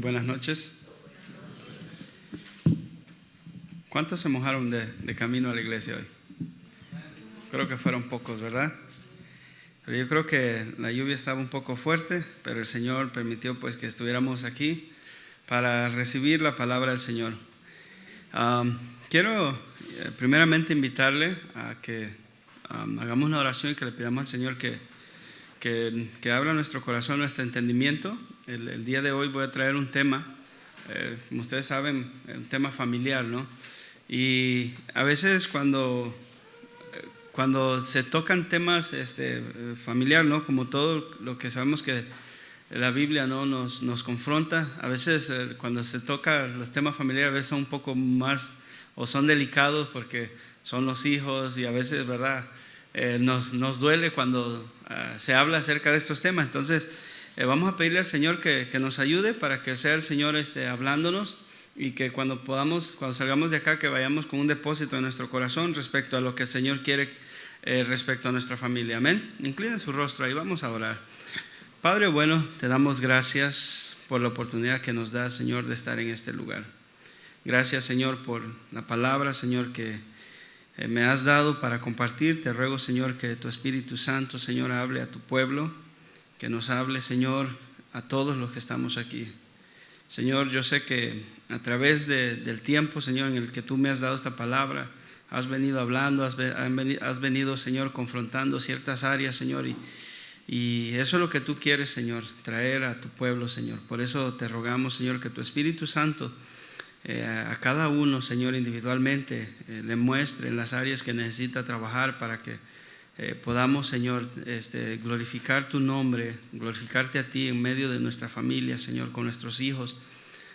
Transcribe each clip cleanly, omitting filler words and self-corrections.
buenas noches. ¿Cuántos se mojaron de camino a la iglesia hoy? Creo que fueron pocos, ¿verdad? Pero yo creo que la lluvia estaba un poco fuerte, pero el Señor permitió pues que estuviéramos aquí para recibir la palabra del Señor. Quiero primeramente invitarle a que hagamos una oración y que le pidamos al Señor que abra nuestro corazón, nuestro entendimiento. El día de hoy voy a traer un tema, como ustedes saben, un tema familiar, ¿no? Y a veces cuando se tocan temas familiar, ¿no? Como todo lo que sabemos que la Biblia, ¿no? nos confronta, a veces cuando se toca los temas familiares, a veces son un poco más o son delicados porque son los hijos y a veces, ¿verdad? Nos duele cuando se habla acerca de estos temas. Entonces vamos a pedirle al Señor que nos ayude para que sea el Señor hablándonos y que cuando salgamos de acá, que vayamos con un depósito en nuestro corazón respecto a lo que el Señor quiere respecto a nuestra familia. Amén. Inclinen su rostro y vamos a orar. Padre bueno, te damos gracias por la oportunidad que nos da, Señor, de estar en este lugar. Gracias, Señor, por la palabra, Señor, que me has dado para compartir. Te ruego, Señor, que tu Espíritu Santo, Señor, hable a tu pueblo, que nos hable, Señor, a todos los que estamos aquí. Señor, yo sé que a través del tiempo, Señor, en el que tú me has dado esta palabra, has venido hablando, has venido, Señor, confrontando ciertas áreas, Señor, y eso es lo que tú quieres, Señor, traer a tu pueblo, Señor. Por eso te rogamos, Señor, que tu Espíritu Santo a cada uno, Señor, individualmente le muestre en las áreas que necesita trabajar para que podamos, Señor, glorificar tu nombre, glorificarte a ti en medio de nuestra familia, Señor, con nuestros hijos.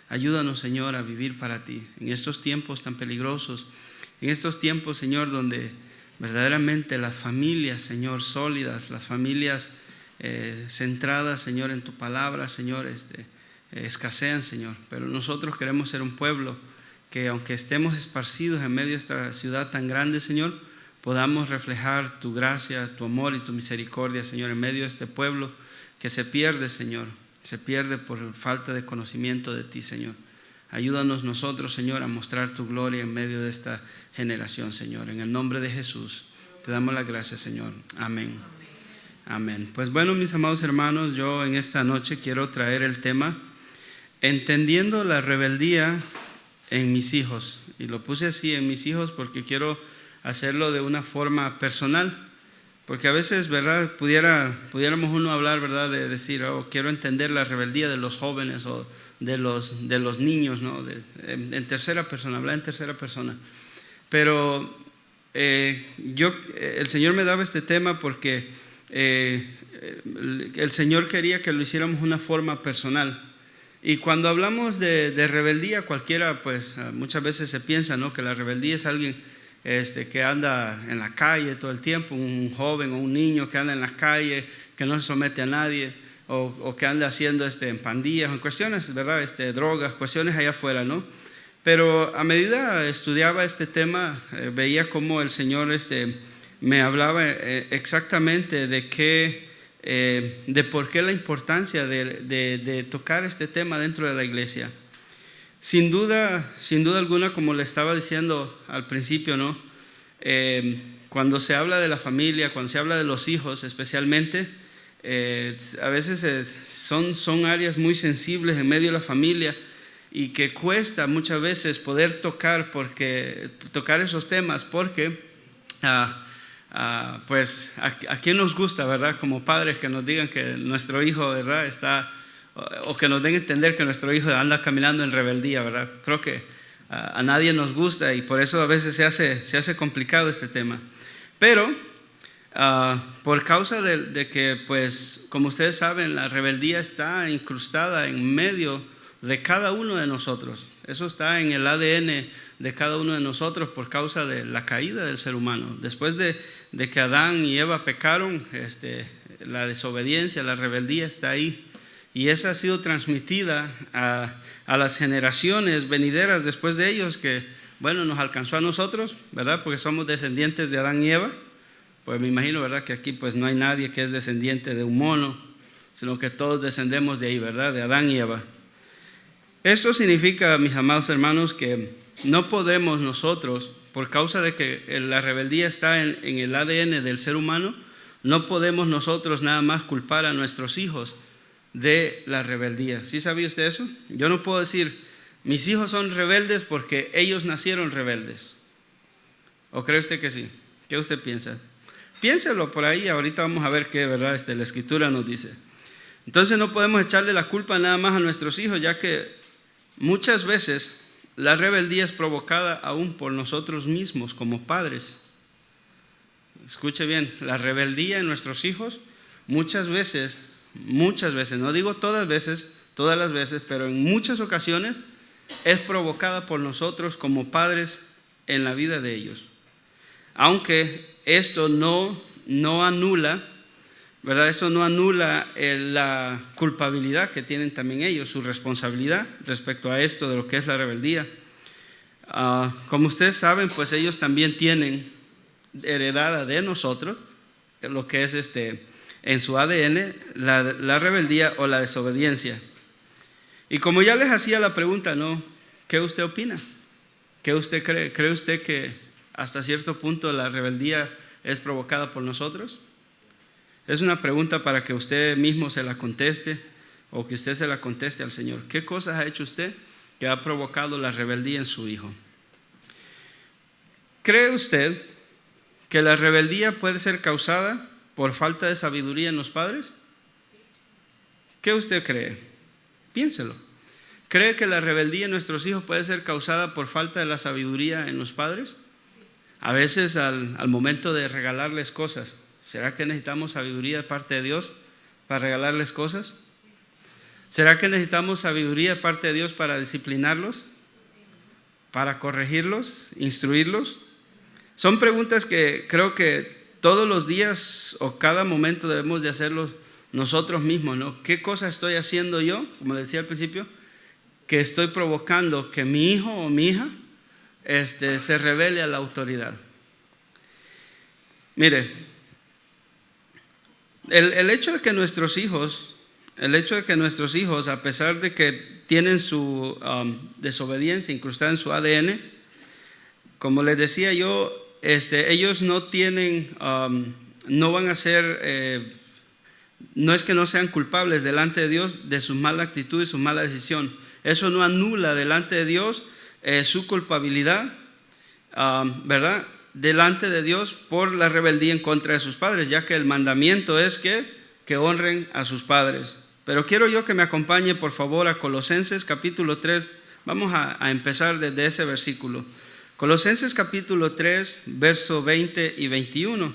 Ayúdanos, Señor, a vivir para ti en estos tiempos tan peligrosos, en estos tiempos, Señor, donde verdaderamente las familias, Señor, sólidas, las familias centradas, Señor, en tu palabra, Señor, escasean, Señor. Pero nosotros queremos ser un pueblo que, aunque estemos esparcidos en medio de esta ciudad tan grande, Señor, podamos reflejar tu gracia, tu amor y tu misericordia, Señor, en medio de este pueblo que se pierde, Señor, se pierde por falta de conocimiento de ti, Señor. Ayúdanos nosotros, Señor, a mostrar tu gloria en medio de esta generación, Señor. En el nombre de Jesús, te damos las gracias, Señor. Amén. Amén. Pues bueno, mis amados hermanos, yo en esta noche quiero traer el tema entendiendo la rebeldía en mis hijos. Y lo puse así, en mis hijos, porque quiero hacerlo de una forma personal. Porque a veces, ¿verdad? Pudiéramos uno hablar, ¿verdad? De decir, quiero entender la rebeldía de los jóvenes o de los niños, ¿no? En tercera persona, hablar en tercera persona. Pero el Señor me daba este tema porque el Señor quería que lo hiciéramos de una forma personal. Y cuando hablamos de rebeldía, cualquiera, pues muchas veces se piensa, ¿no? Que la rebeldía es alguien que anda en la calle todo el tiempo, un joven o un niño que anda en la calle, que no se somete a nadie, o que anda haciendo en pandillas, en cuestiones, ¿verdad? Drogas, cuestiones allá afuera, ¿no? Pero a medida estudiaba este tema, veía cómo el Señor me hablaba exactamente de por qué la importancia de tocar este tema dentro de la iglesia. Sin duda alguna, como le estaba diciendo al principio, ¿no? Cuando se habla de la familia, cuando se habla de los hijos especialmente, a veces son áreas muy sensibles en medio de la familia y que cuesta muchas veces poder tocar esos temas porque pues a quién nos gusta, ¿verdad? Como padres que nos digan que nuestro hijo, ¿verdad? O que nos den a entender que nuestro hijo anda caminando en rebeldía, ¿verdad? Creo que a nadie nos gusta y por eso a veces se hace complicado este tema. Pero por causa de que, pues, como ustedes saben, la rebeldía está incrustada en medio de cada uno de nosotros. Eso está en el ADN de cada uno de nosotros por causa de la caída del ser humano. Después de que Adán y Eva pecaron, la desobediencia, la rebeldía está ahí. Y esa ha sido transmitida a las generaciones venideras después de ellos, que, bueno, nos alcanzó a nosotros, ¿verdad? Porque somos descendientes de Adán y Eva. Pues me imagino, ¿verdad? Que aquí pues no hay nadie que es descendiente de un mono, sino que todos descendemos de ahí, ¿verdad? De Adán y Eva. Esto significa, mis amados hermanos, que no podemos nosotros, por causa de que la rebeldía está en el ADN del ser humano, no podemos nosotros nada más culpar a nuestros hijos de la rebeldía. ¿Sí sabía usted eso? Yo no puedo decir, mis hijos son rebeldes porque ellos nacieron rebeldes. ¿O cree usted que sí? ¿Qué usted piensa? Piénselo por ahí, ahorita vamos a ver qué, ¿verdad? La Escritura nos dice. Entonces no podemos echarle la culpa nada más a nuestros hijos, ya que muchas veces la rebeldía es provocada aún por nosotros mismos como padres. Escuche bien, la rebeldía en nuestros hijos muchas veces, no digo todas las veces, pero en muchas ocasiones es provocada por nosotros como padres en la vida de ellos. Aunque esto no anula, ¿verdad? Eso no anula la culpabilidad que tienen también ellos, su responsabilidad respecto a esto de lo que es la rebeldía. Como ustedes saben, pues ellos también tienen heredada de nosotros lo que es en su ADN la rebeldía o la desobediencia. Y como ya les hacía la pregunta, ¿no? ¿Qué usted opina? ¿Qué usted cree? ¿Cree usted que hasta cierto punto la rebeldía es provocada por nosotros? Es una pregunta para que usted mismo se la conteste o que usted se la conteste al Señor. ¿Qué cosas ha hecho usted que ha provocado la rebeldía en su hijo? ¿Cree usted que la rebeldía puede ser causada por falta de sabiduría en los padres? ¿Qué usted cree? Piénselo. ¿Cree que la rebeldía en nuestros hijos puede ser causada por falta de la sabiduría en los padres? A veces al momento de regalarles cosas, ¿será que necesitamos sabiduría de parte de Dios para regalarles cosas? ¿Será que necesitamos sabiduría de parte de Dios para disciplinarlos? ¿Para corregirlos? ¿Instruirlos? Son preguntas que creo que todos los días o cada momento debemos de hacerlos nosotros mismos, ¿no? ¿Qué cosa estoy haciendo yo, como decía al principio, que estoy provocando que mi hijo o mi hija se rebele a la autoridad? Mire, el hecho de que nuestros hijos, a pesar de que tienen su desobediencia incrustada en su ADN, como les decía yo, ellos no tienen, no van a ser, no es que no sean culpables delante de Dios de su mala actitud y su mala decisión. Eso no anula delante de Dios su culpabilidad, ¿verdad? Delante de Dios por la rebeldía en contra de sus padres, ya que el mandamiento es que honren a sus padres. Pero quiero yo que me acompañe por favor a Colosenses capítulo 3, vamos a empezar desde ese versículo. Colosenses capítulo 3, verso 20 y 21.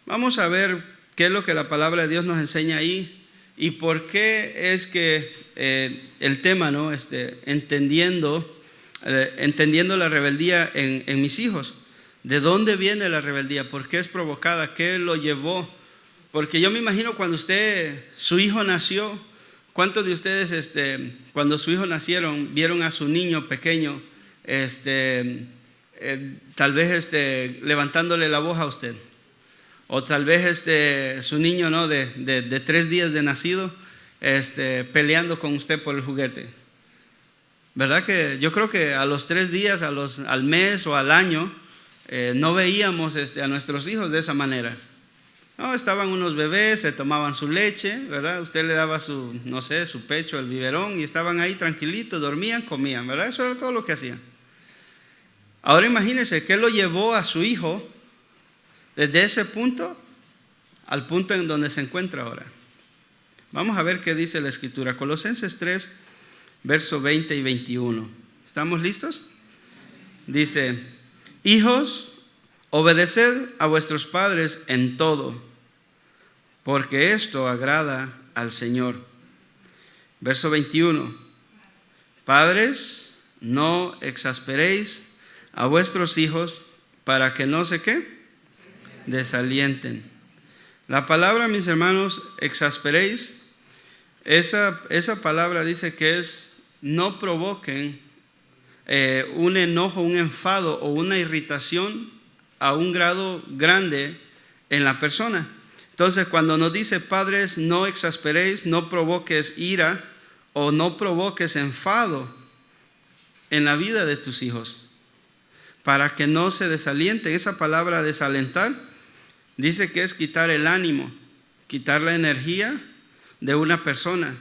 Vamos a ver qué es lo que la palabra de Dios nos enseña ahí y por qué es que el tema, ¿no? Entendiendo la rebeldía en mis hijos. ¿De dónde viene la rebeldía? ¿Por qué es provocada? ¿Qué lo llevó? Porque yo me imagino cuando su hijo nació, ¿cuántos de ustedes cuando su hijo nacieron vieron a su niño pequeño tal vez levantándole la voz a usted? O tal vez su niño, ¿no? de 3 días de nacido peleando con usted por el juguete. ¿Verdad que yo creo que a los 3 días, al mes o al año no veíamos a nuestros hijos de esa manera? No, estaban unos bebés, se tomaban su leche, ¿verdad? Usted le daba su pecho, el biberón, y estaban ahí tranquilitos, dormían, comían, ¿verdad? Eso era todo lo que hacían. Ahora imagínense, ¿qué lo llevó a su hijo desde ese punto al punto en donde se encuentra ahora? Vamos a ver qué dice la Escritura. Colosenses 3, verso 20 y 21. ¿Estamos listos? Dice: hijos, obedeced a vuestros padres en todo, porque esto agrada al Señor. Verso 21. Padres, no exasperéis a vuestros hijos para que no se desalienten. La palabra, mis hermanos, exasperéis, esa palabra dice que es no provoquen un enojo, un enfado o una irritación a un grado grande en la persona. Entonces, cuando nos dice padres, no exasperéis, no provoques ira o no provoques enfado en la vida de tus hijos, para que no se desalienten. Esa palabra desalentar dice que es quitar el ánimo, quitar la energía de una persona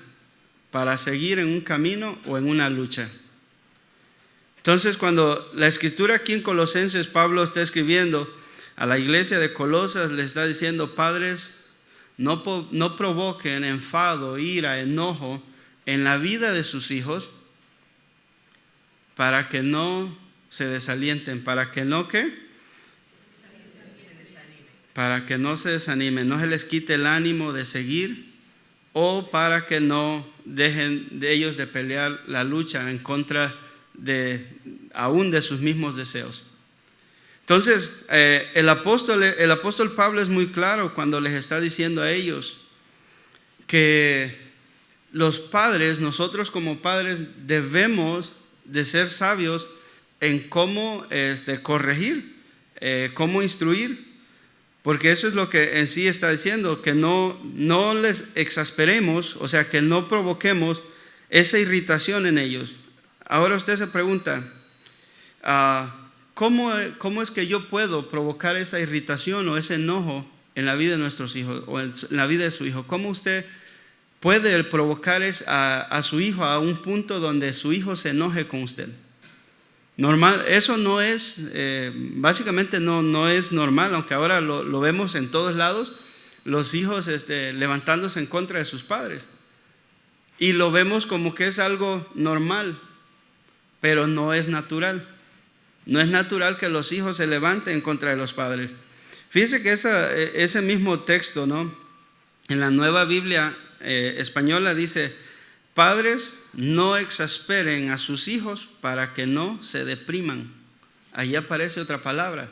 para seguir en un camino o en una lucha. Entonces, cuando la escritura aquí en Colosenses, Pablo está escribiendo a la iglesia de Colosas, le está diciendo: padres, no provoquen enfado, ira, enojo en la vida de sus hijos, para que no se desalienten, para que no se desanimen, no se les quite el ánimo de seguir, o para que no dejen de ellos de pelear la lucha en contra aún de sus mismos deseos. Entonces, el apóstol Pablo es muy claro cuando les está diciendo a ellos que los padres, nosotros como padres, debemos de ser sabios en cómo corregir, cómo instruir, porque eso es lo que en sí está diciendo, que no les exasperemos, o sea, que no provoquemos esa irritación en ellos. Ahora usted se pregunta, ¿cómo es que yo puedo provocar esa irritación o ese enojo en la vida de nuestros hijos o en la vida de su hijo? ¿Cómo usted puede provocar a su hijo a un punto donde su hijo se enoje con usted? Normal, eso no es, básicamente no es normal, aunque ahora lo vemos en todos lados, los hijos levantándose en contra de sus padres. Y lo vemos como que es algo normal, pero no es natural. No es natural que los hijos se levanten en contra de los padres. Fíjense que ese mismo texto, ¿no?, en la Nueva Biblia española dice: padres, no exasperen a sus hijos para que no se depriman. Ahí aparece otra palabra.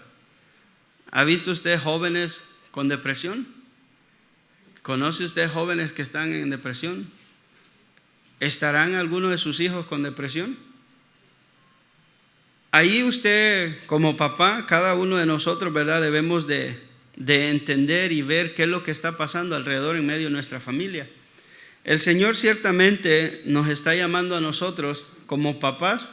¿Ha visto usted jóvenes con depresión? ¿Conoce usted jóvenes que están en depresión? ¿Estarán algunos de sus hijos con depresión? Ahí usted, como papá, cada uno de nosotros, ¿verdad?, debemos de entender y ver qué es lo que está pasando alrededor en medio de nuestra familia. El Señor ciertamente nos está llamando a nosotros como papás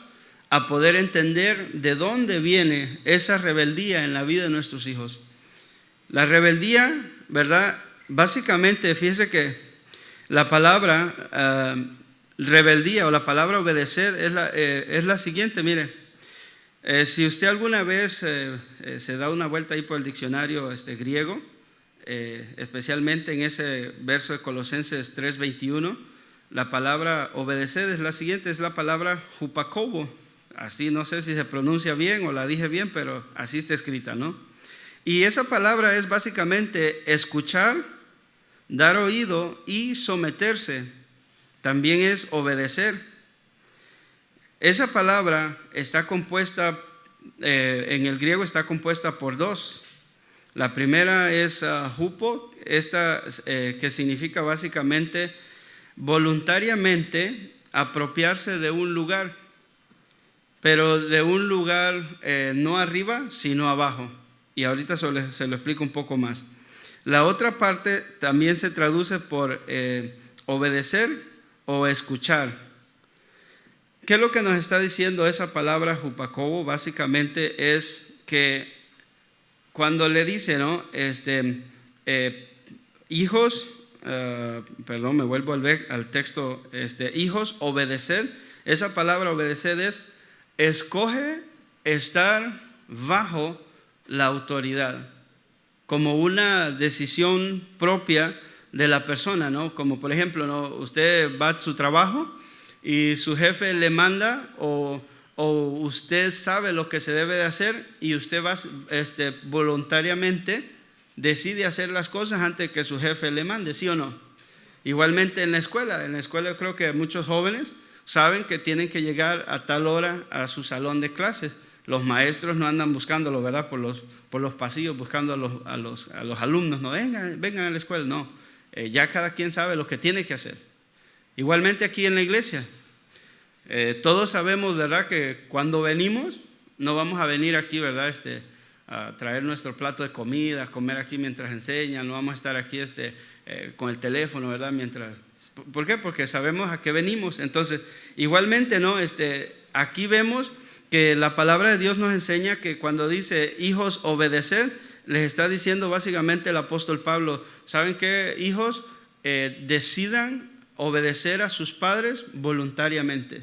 a poder entender de dónde viene esa rebeldía en la vida de nuestros hijos. La rebeldía, ¿verdad? Básicamente, fíjese que la palabra rebeldía o la palabra obedecer es la siguiente, mire. Si usted alguna vez se da una vuelta ahí por el diccionario griego, especialmente en ese verso de Colosenses 3:21, la palabra obedecer es la siguiente, es la palabra hupakobo. Así, no sé si se pronuncia bien o la dije bien, pero así está escrita, ¿no? Y esa palabra es básicamente escuchar, dar oído y someterse. También es obedecer. Esa palabra está compuesta, en el griego está compuesta por dos. La primera es hupo, que significa básicamente voluntariamente apropiarse de un lugar, pero de un lugar no arriba, sino abajo. Y ahorita se lo explico un poco más. La otra parte también se traduce por obedecer o escuchar. ¿Qué es lo que nos está diciendo esa palabra hupakobo? Básicamente es que cuando le dice, ¿no?, hijos, perdón, me vuelvo al texto, hijos, obedecer. Esa palabra obedecer es escoge estar bajo la autoridad, como una decisión propia de la persona, ¿no? Como por ejemplo, ¿no?, usted va a su trabajo y su jefe le manda o usted sabe lo que se debe de hacer y usted va voluntariamente decide hacer las cosas antes que su jefe le mande, ¿sí o no? Igualmente en la escuela yo creo que muchos jóvenes saben que tienen que llegar a tal hora a su salón de clases. Los maestros no andan buscándolo, ¿verdad?, por los pasillos buscando a los alumnos, no, vengan a la escuela, no, ya cada quien sabe lo que tiene que hacer. Igualmente aquí en la iglesia, todos sabemos, ¿verdad?, que cuando venimos, no vamos a venir aquí, ¿verdad?, a traer nuestro plato de comida, a comer aquí mientras enseñan, no vamos a estar aquí con el teléfono, ¿verdad?, mientras ¿Por qué? Porque sabemos a qué venimos. Entonces, igualmente, ¿no? Aquí vemos que la palabra de Dios nos enseña que cuando dice hijos obedeced, les está diciendo básicamente el apóstol Pablo, ¿saben qué, hijos? Decidan obedecer a sus padres voluntariamente,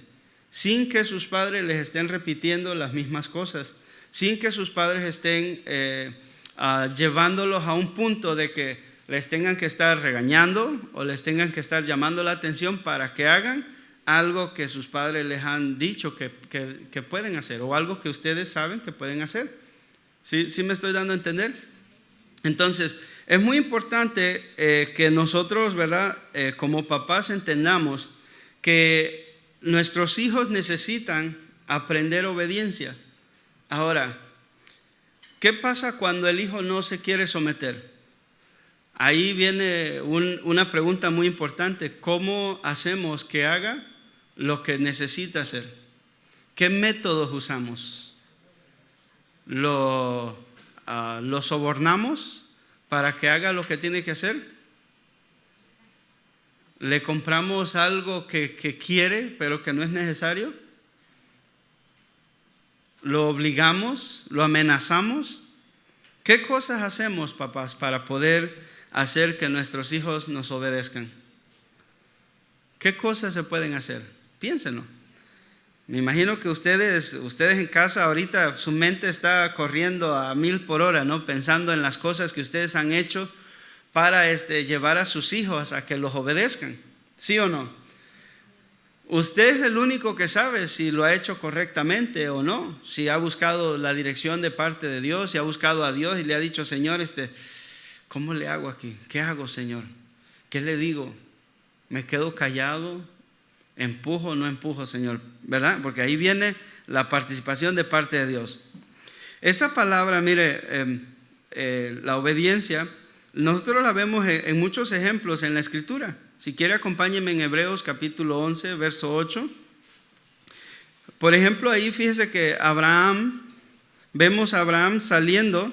sin que sus padres les estén repitiendo las mismas cosas, sin que sus padres estén llevándolos a un punto de que les tengan que estar regañando o les tengan que estar llamando la atención para que hagan algo que sus padres les han dicho que pueden hacer, o algo que ustedes saben que pueden hacer. ¿Sí me estoy dando a entender? Entonces, es muy importante que nosotros, ¿verdad? Como papás entendamos que nuestros hijos necesitan aprender obediencia. Ahora, ¿qué pasa cuando el hijo no se quiere someter? Ahí viene una pregunta muy importante. ¿Cómo hacemos que haga lo que necesita hacer? ¿Qué métodos usamos? ¿Lo sobornamos para que haga lo que tiene que hacer? ¿Le compramos algo que quiere pero que no es necesario? ¿Lo obligamos? ¿Lo amenazamos? ¿Qué cosas hacemos, papás, para poder hacer que nuestros hijos nos obedezcan? ¿Qué cosas se pueden hacer? Piénsenlo. Me imagino que ustedes en casa ahorita su mente está corriendo a 1000 por hora, ¿no? Pensando en las cosas que ustedes han hecho para llevar a sus hijos a que los obedezcan. ¿Sí o no? Usted es el único que sabe si lo ha hecho correctamente o no, si ha buscado la dirección de parte de Dios, si ha buscado a Dios y le ha dicho, Señor, ¿cómo le hago aquí? ¿Qué hago, Señor? ¿Qué le digo? ¿Me quedo callado? ¿Empujo o no empujo, Señor? ¿Verdad? Porque ahí viene la participación de parte de Dios. Esa palabra, mire, la obediencia, nosotros la vemos en muchos ejemplos en la Escritura. Si quiere, acompáñenme en Hebreos capítulo 11, verso 8. Por ejemplo, ahí fíjese que vemos a Abraham saliendo.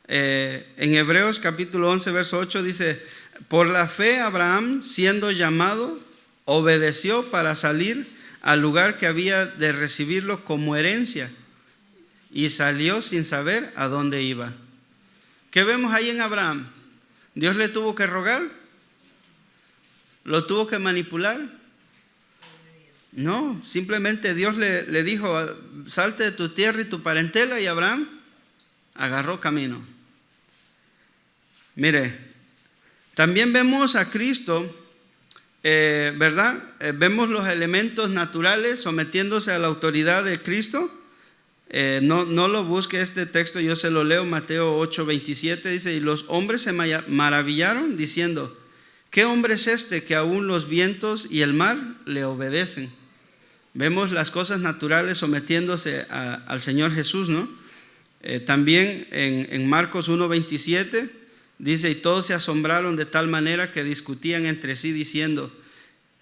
En Hebreos capítulo 11, verso 8 dice, por la fe Abraham, siendo llamado, obedeció para salir al lugar que había de recibirlo como herencia, y salió sin saber a dónde iba. ¿Qué vemos ahí en Abraham? ¿Dios le tuvo que rogar? ¿Lo tuvo que manipular? No, simplemente Dios le dijo, salte de tu tierra y tu parentela, y Abraham agarró camino. Mire, también vemos a Cristo, ¿verdad? Vemos los elementos naturales sometiéndose a la autoridad de Cristo. No lo busque este texto, yo se lo leo, Mateo 8:27, dice, y los hombres se maravillaron diciendo, ¿qué hombre es este que aún los vientos y el mar le obedecen? Vemos las cosas naturales sometiéndose al Señor Jesús, ¿no? También en Marcos 1:27 dice, y todos se asombraron de tal manera que discutían entre sí diciendo,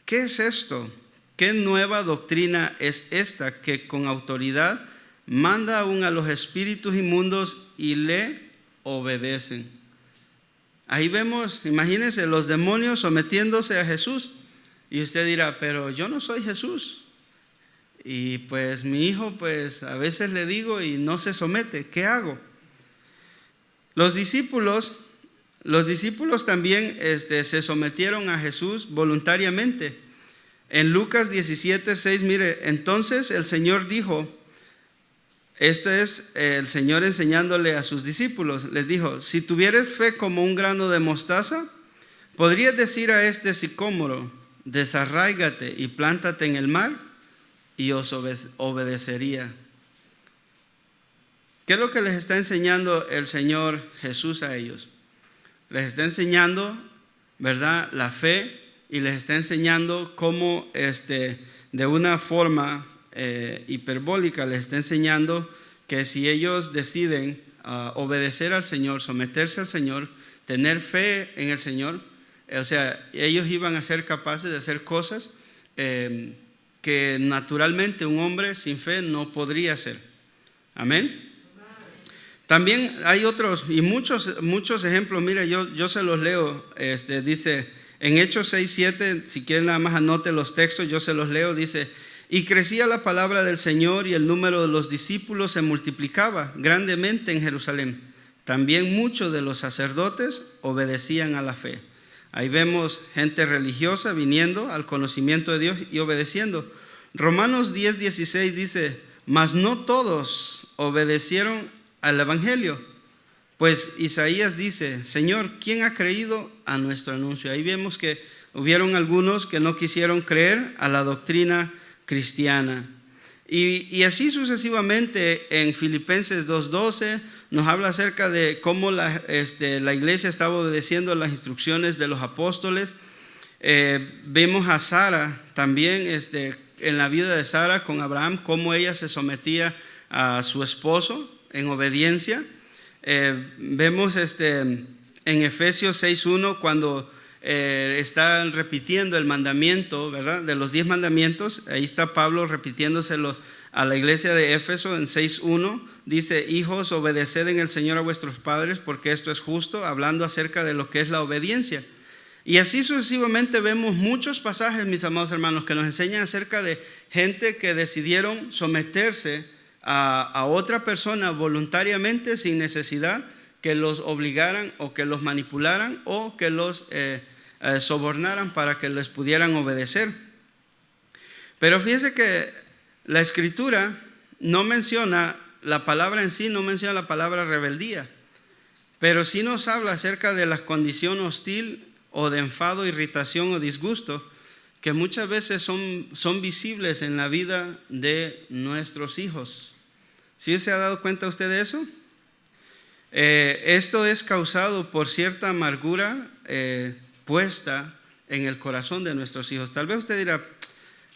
¿qué es esto? ¿Qué nueva doctrina es esta que con autoridad manda aún a los espíritus inmundos y le obedecen? Ahí vemos, imagínense, los demonios sometiéndose a Jesús. Y usted dirá, pero yo no soy Jesús. Y pues mi hijo, pues a veces le digo y no se somete. ¿Qué hago? Los discípulos también se sometieron a Jesús voluntariamente. En Lucas 17:6, mire, entonces el Señor dijo, este es el Señor enseñándole a sus discípulos, les dijo, si tuvieres fe como un grano de mostaza, podrías decir a este sicómoro, desarráigate y plántate en el mar, y os obedecería. ¿Qué es lo que les está enseñando el Señor Jesús a ellos? Les está enseñando, ¿verdad?, la fe, y les está enseñando cómo de una forma hiperbólica les está enseñando que si ellos deciden obedecer al Señor, someterse al Señor, tener fe en el Señor, o sea, ellos iban a ser capaces de hacer cosas que naturalmente un hombre sin fe no podría hacer. Amén. También hay otros y muchos ejemplos. Mire, yo se los leo. Dice En Hechos 6:7, si quieren nada más anote los textos, yo se los leo, dice: y crecía la palabra del Señor y el número de los discípulos se multiplicaba grandemente en Jerusalén. También muchos de los sacerdotes obedecían a la fe. Ahí vemos gente religiosa viniendo al conocimiento de Dios y obedeciendo. Romanos 10:16 dice: mas no todos obedecieron al evangelio. Pues Isaías dice: Señor, ¿quién ha creído a nuestro anuncio? Ahí vemos que hubieron algunos que no quisieron creer a la doctrina cristiana. Y así sucesivamente. En Filipenses 2:12 nos habla acerca de cómo la iglesia estaba obedeciendo las instrucciones de los apóstoles. Vemos a Sara también, en la vida de Sara con Abraham, cómo ella se sometía a su esposo en obediencia. Vemos en Efesios 6:1 cuando están repitiendo el mandamiento, ¿verdad? De los 10 mandamientos. Ahí está Pablo repitiéndoselo a la iglesia de Éfeso en 6:1. Dice: hijos, obedeced en el Señor a vuestros padres, porque esto es justo, hablando acerca de lo que es la obediencia. Y así sucesivamente vemos muchos pasajes, mis amados hermanos, que nos enseñan acerca de gente que decidieron someterse a otra persona voluntariamente, sin necesidad que los obligaran o que los manipularan o que los sobornaran para que les pudieran obedecer. Pero fíjese que la Escritura no menciona la palabra en sí, no menciona la palabra rebeldía, pero sí nos habla acerca de la condición hostil o de enfado, irritación o disgusto que muchas veces son visibles en la vida de nuestros hijos. ¿Sí se ha dado cuenta usted de eso? Esto es causado por cierta amargura puesta en el corazón de nuestros hijos. Tal vez usted dirá: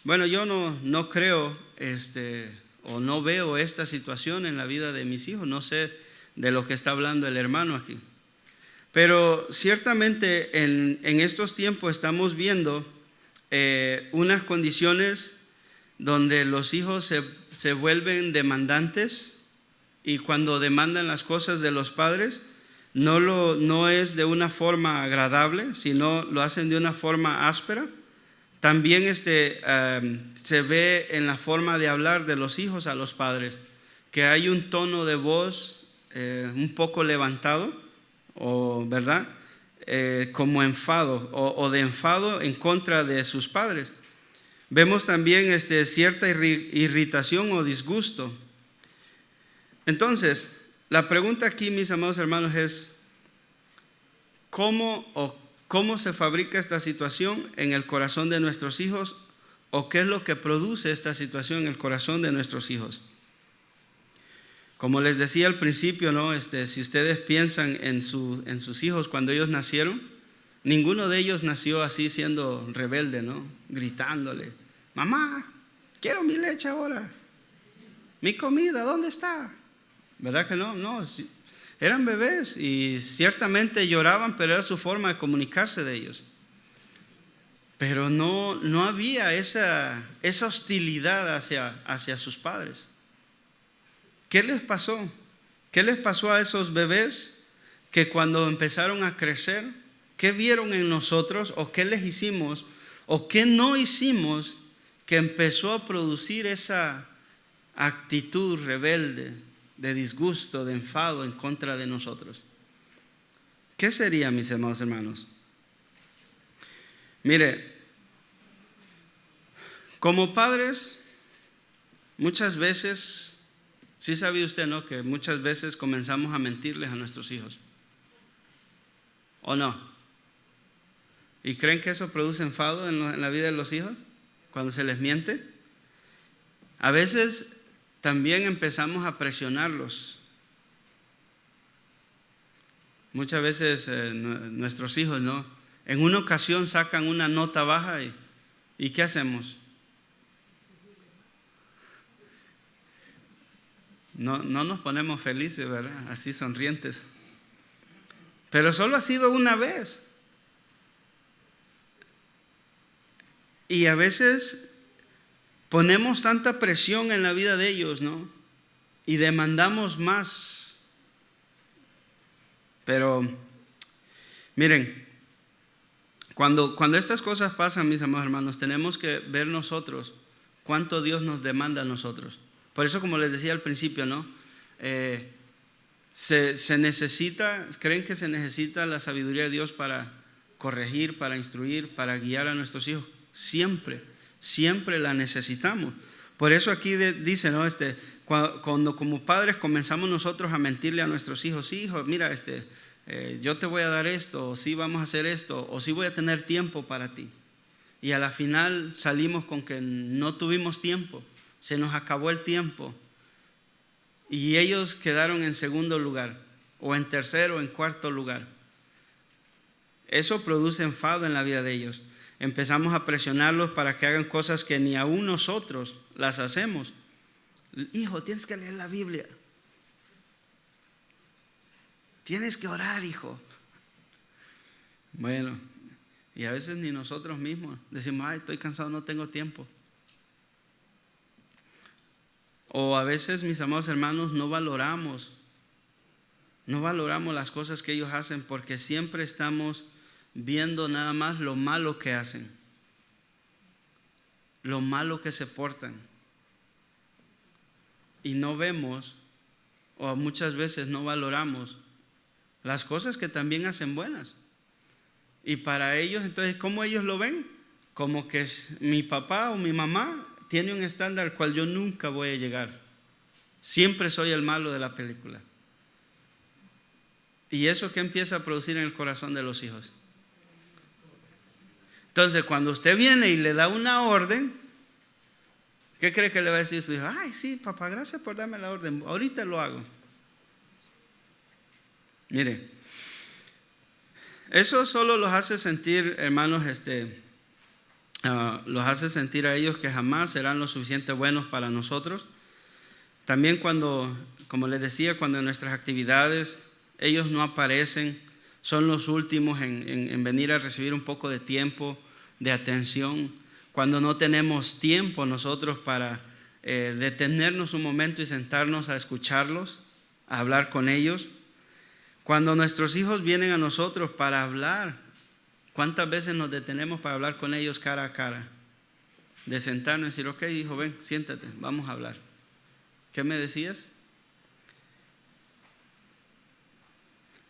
bueno, yo no creo o no veo esta situación en la vida de mis hijos, no sé de lo que está hablando el hermano aquí. Pero ciertamente en estos tiempos estamos viendo unas condiciones donde los hijos se vuelven demandantes, y cuando demandan las cosas de los padres no es de una forma agradable, sino lo hacen de una forma áspera. También se ve en la forma de hablar de los hijos a los padres, que hay un tono de voz un poco levantado, ¿verdad? Como enfado o de enfado en contra de sus padres. Vemos también cierta irritación o disgusto. Entonces, la pregunta aquí, mis amados hermanos, es: ¿cómo se fabrica esta situación en el corazón de nuestros hijos? ¿O qué es lo que produce esta situación en el corazón de nuestros hijos? Como les decía al principio, ¿no? Si ustedes piensan en sus hijos cuando ellos nacieron, ninguno de ellos nació así siendo rebelde, ¿no? Gritándole: mamá, quiero mi leche ahora, mi comida, ¿dónde está? ¿Verdad que no? No, eran bebés y ciertamente lloraban, pero era su forma de comunicarse de ellos. Pero no había esa hostilidad hacia sus padres. ¿Qué les pasó? ¿Qué les pasó a esos bebés que cuando empezaron a crecer, qué vieron en nosotros o qué les hicimos o qué no hicimos que empezó a producir esa actitud rebelde, de disgusto, de enfado en contra de nosotros? ¿Qué sería, mis amados hermanos? Mire, como padres, muchas veces, sí sabía usted, ¿no?, que muchas veces comenzamos a mentirles a nuestros hijos, ¿o no? ¿Y creen que eso produce enfado en la vida de los hijos cuando se les miente? A veces también empezamos a presionarlos. Muchas veces nuestros hijos, ¿no?, en una ocasión sacan una nota baja y ¿qué hacemos? No nos ponemos felices, ¿verdad? Así sonrientes. Pero solo ha sido una vez. Y a veces ponemos tanta presión en la vida de ellos, ¿no? Y demandamos más. Pero, miren, Cuando estas cosas pasan, mis amados hermanos, tenemos que ver nosotros cuánto Dios nos demanda a nosotros. Por eso, como les decía al principio, ¿no? Se necesita, ¿creen que se necesita la sabiduría de Dios para corregir, para instruir, para guiar a nuestros hijos? Siempre la necesitamos. Por eso aquí dice, ¿no? Cuando como padres comenzamos nosotros a mentirle a nuestros hijos, sí, hijo, mira, yo te voy a dar esto, o sí vamos a hacer esto, o sí voy a tener tiempo para ti. Y a la final salimos con que no tuvimos tiempo, se nos acabó el tiempo. Y ellos quedaron en segundo lugar, o en tercero, o en cuarto lugar. Eso produce enfado en la vida de ellos. Empezamos a presionarlos para que hagan cosas que ni aún nosotros las hacemos. Hijo, tienes que leer la Biblia. Tienes que orar, hijo. Bueno, y a veces ni nosotros mismos decimos, ay, estoy cansado, no tengo tiempo. O a veces, mis amados hermanos, no valoramos las cosas que ellos hacen porque siempre estamos viendo nada más lo malo que hacen, lo malo que se portan. Y no vemos, o muchas veces no valoramos las cosas que también hacen buenas. Y para ellos, entonces, ¿cómo ellos lo ven? Como que mi papá o mi mamá tiene un estándar al cual yo nunca voy a llegar. Siempre soy el malo de la película. ¿Y eso qué empieza a producir en el corazón de los hijos? Entonces, cuando usted viene y le da una orden, ¿qué cree que le va a decir su hijo? Ay, sí, papá, gracias por darme la orden, ahorita lo hago. Mire, eso solo los hace sentir, hermanos, los hace sentir a ellos que jamás serán lo suficiente buenos para nosotros. También cuando, como les decía, cuando en nuestras actividades ellos no aparecen, son los últimos en venir a recibir un poco de tiempo, de atención. Cuando no tenemos tiempo nosotros para detenernos un momento y sentarnos a escucharlos, a hablar con ellos. Cuando nuestros hijos vienen a nosotros para hablar, ¿cuántas veces nos detenemos para hablar con ellos cara a cara? De sentarnos y decir, ok, hijo, ven, siéntate, vamos a hablar. ¿Qué me decías?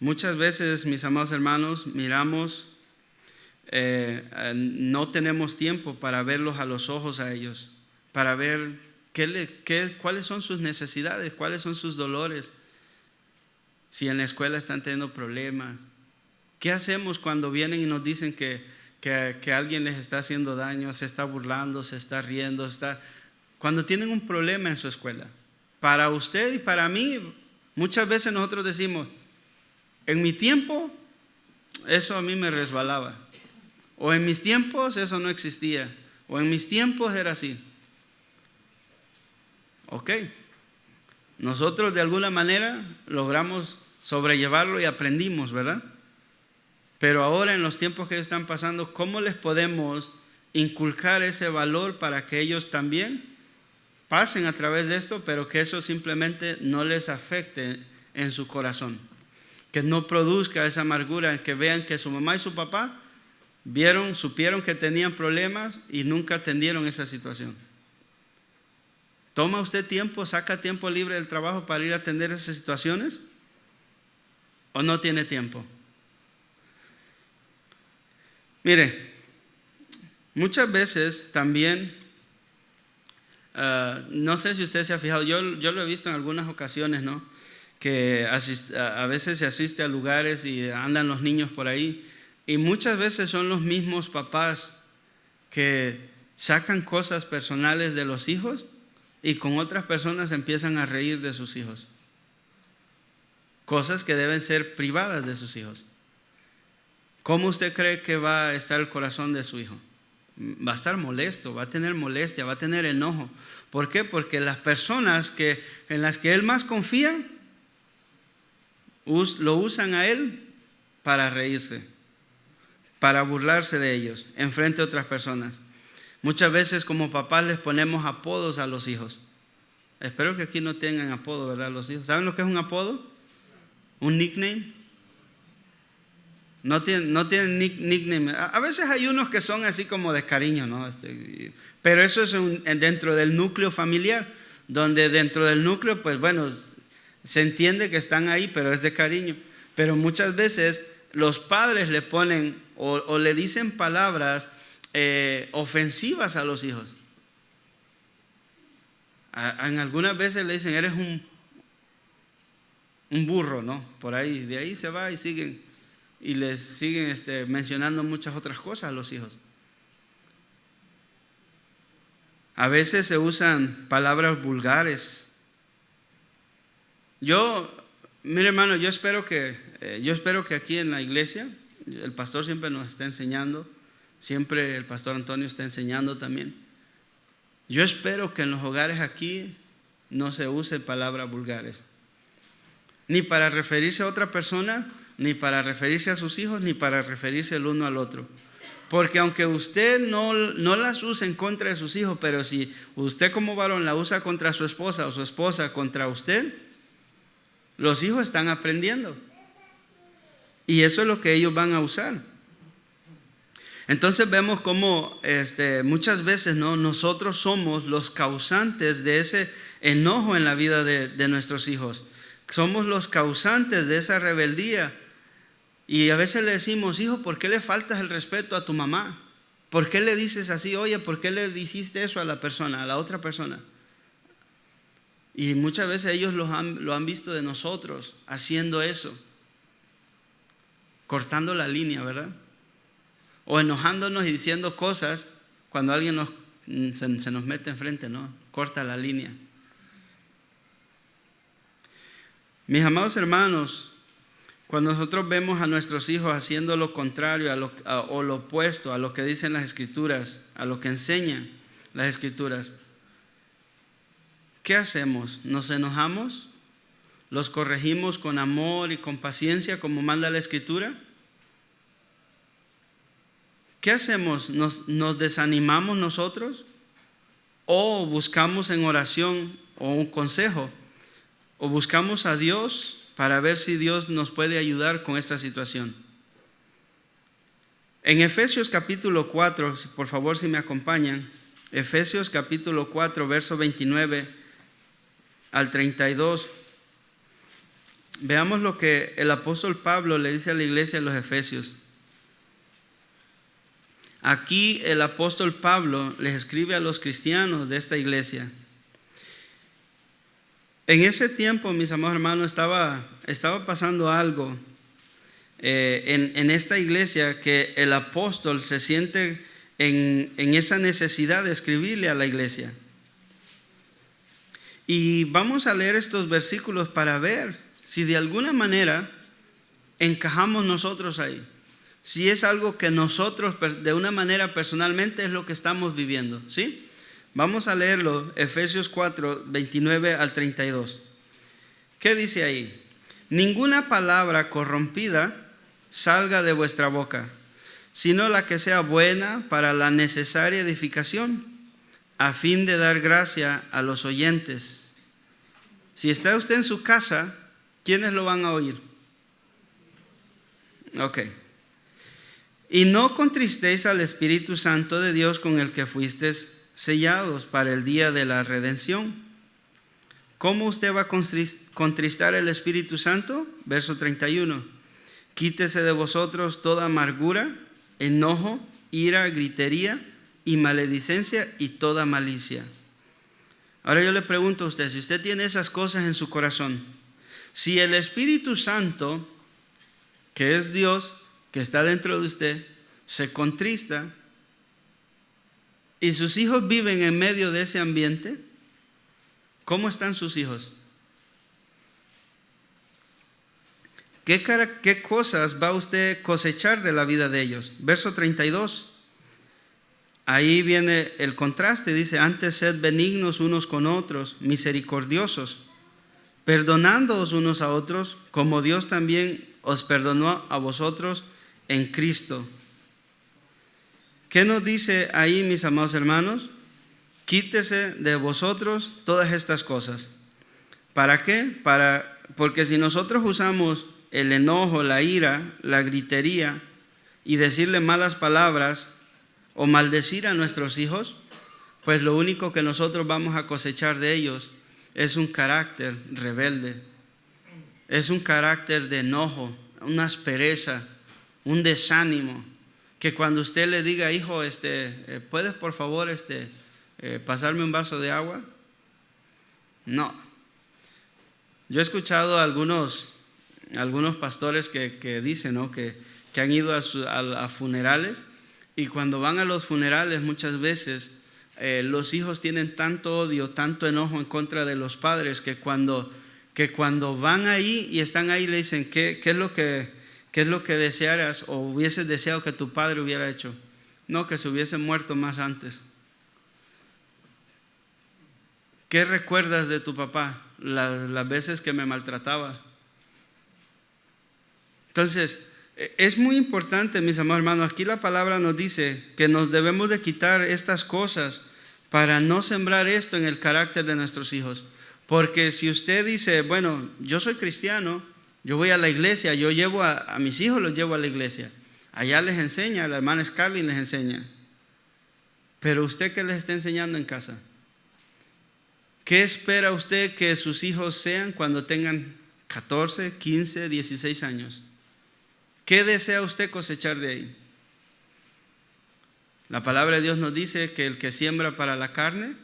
Muchas veces, mis amados hermanos, miramos, no tenemos tiempo para verlos a los ojos a ellos, para ver cuáles son sus necesidades, cuáles son sus dolores, si en la escuela están teniendo problemas. ¿Qué hacemos cuando vienen y nos dicen que alguien les está haciendo daño, se está burlando, se está riendo, cuando tienen un problema en su escuela? Para usted y para mí, muchas veces nosotros decimos, en mi tiempo, eso a mí me resbalaba. O en mis tiempos, eso no existía. O en mis tiempos era así. Ok. Nosotros de alguna manera logramos sobrellevarlo y aprendimos, ¿verdad? Pero ahora en los tiempos que están pasando, ¿cómo les podemos inculcar ese valor para que ellos también pasen a través de esto, pero que eso simplemente no les afecte en su corazón? Que no produzca esa amargura, que vean que su mamá y su papá supieron que tenían problemas y nunca atendieron esa situación. ¿Toma usted tiempo, saca tiempo libre del trabajo para ir a atender esas situaciones? ¿O no tiene tiempo? Mire, muchas veces también, no sé si usted se ha fijado, yo lo he visto en algunas ocasiones, ¿no? Que a veces se asiste a lugares y andan los niños por ahí, y muchas veces son los mismos papás que sacan cosas personales de los hijos y con otras personas empiezan a reír de sus hijos. Cosas que deben ser privadas de sus hijos. ¿Cómo usted cree que va a estar el corazón de su hijo? Va a estar molesto, va a tener molestia, va a tener enojo. ¿Por qué? Porque las personas en las que él más confía lo usan a él para reírse, para burlarse de ellos en frente de otras personas. Muchas veces como papás les ponemos apodos a los hijos. Espero que aquí no tengan apodo, ¿verdad? Los hijos. ¿Saben lo que es un apodo? Un nickname. No tienen nickname. A veces hay unos que son así como de cariño, ¿no? Pero eso es dentro del núcleo familiar, donde dentro del núcleo, pues bueno, se entiende que están ahí, pero es de cariño. Pero muchas veces los padres le ponen o le dicen palabras ofensivas a los hijos. En algunas veces le dicen, eres un burro, ¿no? Por ahí, de ahí se va y siguen. Y les siguen mencionando muchas otras cosas a los hijos. A veces se usan palabras vulgares. Mire hermano, yo espero que aquí en la iglesia, el pastor siempre nos está enseñando, siempre el pastor Antonio está enseñando también. Yo espero que en los hogares aquí no se use palabras vulgares, ni para referirse a otra persona, ni para referirse a sus hijos, ni para referirse el uno al otro. Porque aunque usted no las use en contra de sus hijos, pero si usted como varón la usa contra su esposa o su esposa contra usted, los hijos están aprendiendo. Y eso es lo que ellos van a usar. Entonces vemos cómo muchas veces, ¿no?, nosotros somos los causantes de ese enojo en la vida de nuestros hijos. Somos los causantes de esa rebeldía. Y a veces le decimos, hijo, ¿por qué le faltas el respeto a tu mamá? ¿Por qué le dices así? Oye, ¿por qué le dijiste eso a la persona, a la otra persona? Y muchas veces ellos lo han visto de nosotros haciendo eso, cortando la línea, ¿verdad? O enojándonos y diciendo cosas cuando alguien se nos mete enfrente, ¿no? Corta la línea. Mis amados hermanos, cuando nosotros vemos a nuestros hijos haciendo lo contrario o lo opuesto a lo que dicen las Escrituras, a lo que enseñan las Escrituras, ¿qué hacemos? ¿Nos enojamos? ¿Los corregimos con amor y con paciencia como manda la Escritura? ¿Qué hacemos? ¿Nos desanimamos nosotros? ¿O buscamos en oración o un consejo? ¿O buscamos a Dios para ver si Dios nos puede ayudar con esta situación? En Efesios capítulo 4, por favor si me acompañan, Efesios capítulo 4, verso 29 al 32, veamos lo que el apóstol Pablo le dice a la iglesia de los Efesios. Aquí el apóstol Pablo les escribe a los cristianos de esta iglesia. En ese tiempo, mis amados hermanos, estaba pasando algo en esta iglesia, que el apóstol se siente en esa necesidad de escribirle a la iglesia. Y vamos a leer estos versículos para ver si de alguna manera encajamos nosotros ahí. Si es algo que nosotros de una manera personalmente es lo que estamos viviendo, ¿sí? Vamos a leerlo, Efesios 4, 29 al 32. ¿Qué dice ahí? Ninguna palabra corrompida salga de vuestra boca, sino la que sea buena para la necesaria edificación, a fin de dar gracia a los oyentes. Si está usted en su casa, ¿quiénes lo van a oír? Ok. Y no contristéis al Espíritu Santo de Dios, con el que fuisteis sellados para el día de la redención. ¿Cómo usted va a contristar el Espíritu Santo? Verso 31. Quítese de vosotros toda amargura, enojo, ira, gritería y maledicencia y toda malicia. Ahora yo le pregunto a usted, si usted tiene esas cosas en su corazón, si el Espíritu Santo, que es Dios, que está dentro de usted, se contrista y sus hijos viven en medio de ese ambiente, ¿cómo están sus hijos? ¿Qué cosas va usted a cosechar de la vida de ellos? Verso 32. Ahí viene el contraste, dice, antes sed benignos unos con otros, misericordiosos, perdonándoos unos a otros, como Dios también os perdonó a vosotros en Cristo. ¿Qué nos dice ahí, mis amados hermanos? Quítese de vosotros todas estas cosas. ¿Para qué? Porque si nosotros usamos el enojo, la ira, la gritería y decirle malas palabras o maldecir a nuestros hijos, pues lo único que nosotros vamos a cosechar de ellos es un carácter rebelde, es un carácter de enojo, una aspereza, un desánimo, que cuando usted le diga, hijo, ¿puedes por favor pasarme un vaso de agua? No. Yo he escuchado a algunos pastores que dicen, ¿no?, que han ido a funerales, y cuando van a los funerales muchas veces los hijos tienen tanto odio, tanto enojo en contra de los padres, que cuando van ahí y están ahí le dicen, ¿qué es lo que desearas o hubieses deseado que tu padre hubiera hecho? No, que se hubiese muerto más antes. ¿Qué recuerdas de tu papá? Las veces que me maltrataba. Entonces, es muy importante, mis amados hermanos, aquí la palabra nos dice que nos debemos de quitar estas cosas para no sembrar esto en el carácter de nuestros hijos. Porque si usted dice, bueno, yo soy cristiano, yo voy a la iglesia, yo llevo a mis hijos, los llevo a la iglesia, allá les enseña, la hermana Scarlett les enseña, pero usted, ¿qué les está enseñando en casa? ¿Qué espera usted que sus hijos sean cuando tengan 14, 15, 16 años? ¿Qué desea usted cosechar de ahí? La palabra de Dios nos dice que el que siembra para la carne,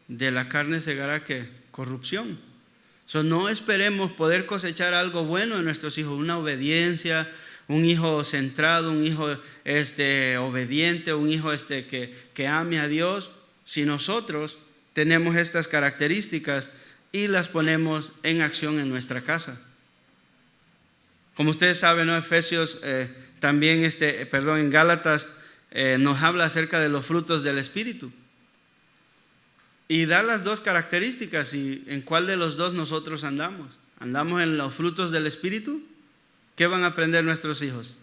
de la carne segará ¿qué? Corrupción. No esperemos poder cosechar algo bueno en nuestros hijos, una obediencia, un hijo centrado, un hijo obediente, un hijo que ame a Dios, si nosotros tenemos estas características y las ponemos en acción en nuestra casa. Como ustedes saben, ¿no? Efesios también, en Gálatas nos habla acerca de los frutos del Espíritu. Y da las dos características y en cuál de los dos nosotros andamos. ¿Andamos en los frutos del Espíritu? ¿Qué van a aprender nuestros hijos?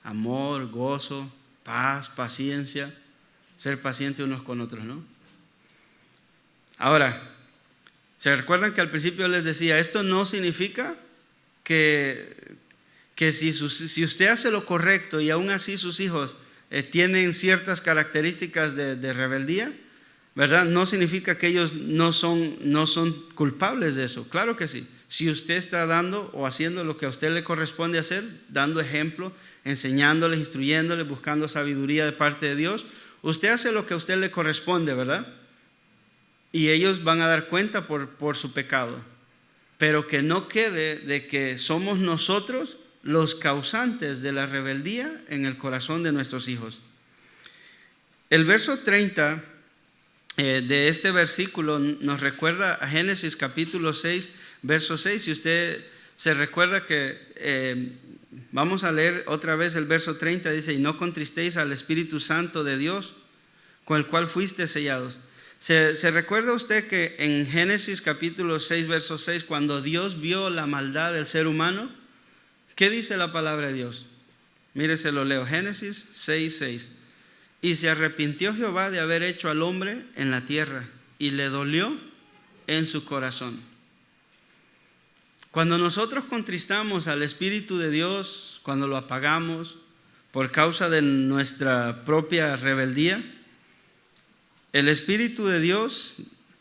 Amor, gozo, paz, paciencia, ser paciente unos con otros, ¿no? Ahora, ¿se recuerdan que al principio les decía, esto no significa que si usted hace lo correcto y aún así sus hijos tienen ciertas características de rebeldía, ¿verdad? No significa que ellos no son culpables de eso. Claro que sí. Si usted está dando o haciendo lo que a usted le corresponde hacer, dando ejemplo, enseñándoles, instruyéndoles, buscando sabiduría de parte de Dios, usted hace lo que a usted le corresponde, ¿verdad? Y ellos van a dar cuenta por su pecado. Pero que no quede de que somos nosotros los causantes de la rebeldía en el corazón de nuestros hijos. El verso 30 de este versículo nos recuerda a Génesis capítulo 6, verso 6. Si usted se recuerda que vamos a leer otra vez el verso 30, dice, y no contristéis al Espíritu Santo de Dios, con el cual fuiste sellados. ¿Se recuerda usted que en Génesis capítulo 6, verso 6, cuando Dios vio la maldad del ser humano, qué dice la palabra de Dios? Mire, se lo leo, Génesis 6, 6. Y se arrepintió Jehová de haber hecho al hombre en la tierra, y le dolió en su corazón. Cuando nosotros contristamos al Espíritu de Dios, cuando lo apagamos por causa de nuestra propia rebeldía, el Espíritu de Dios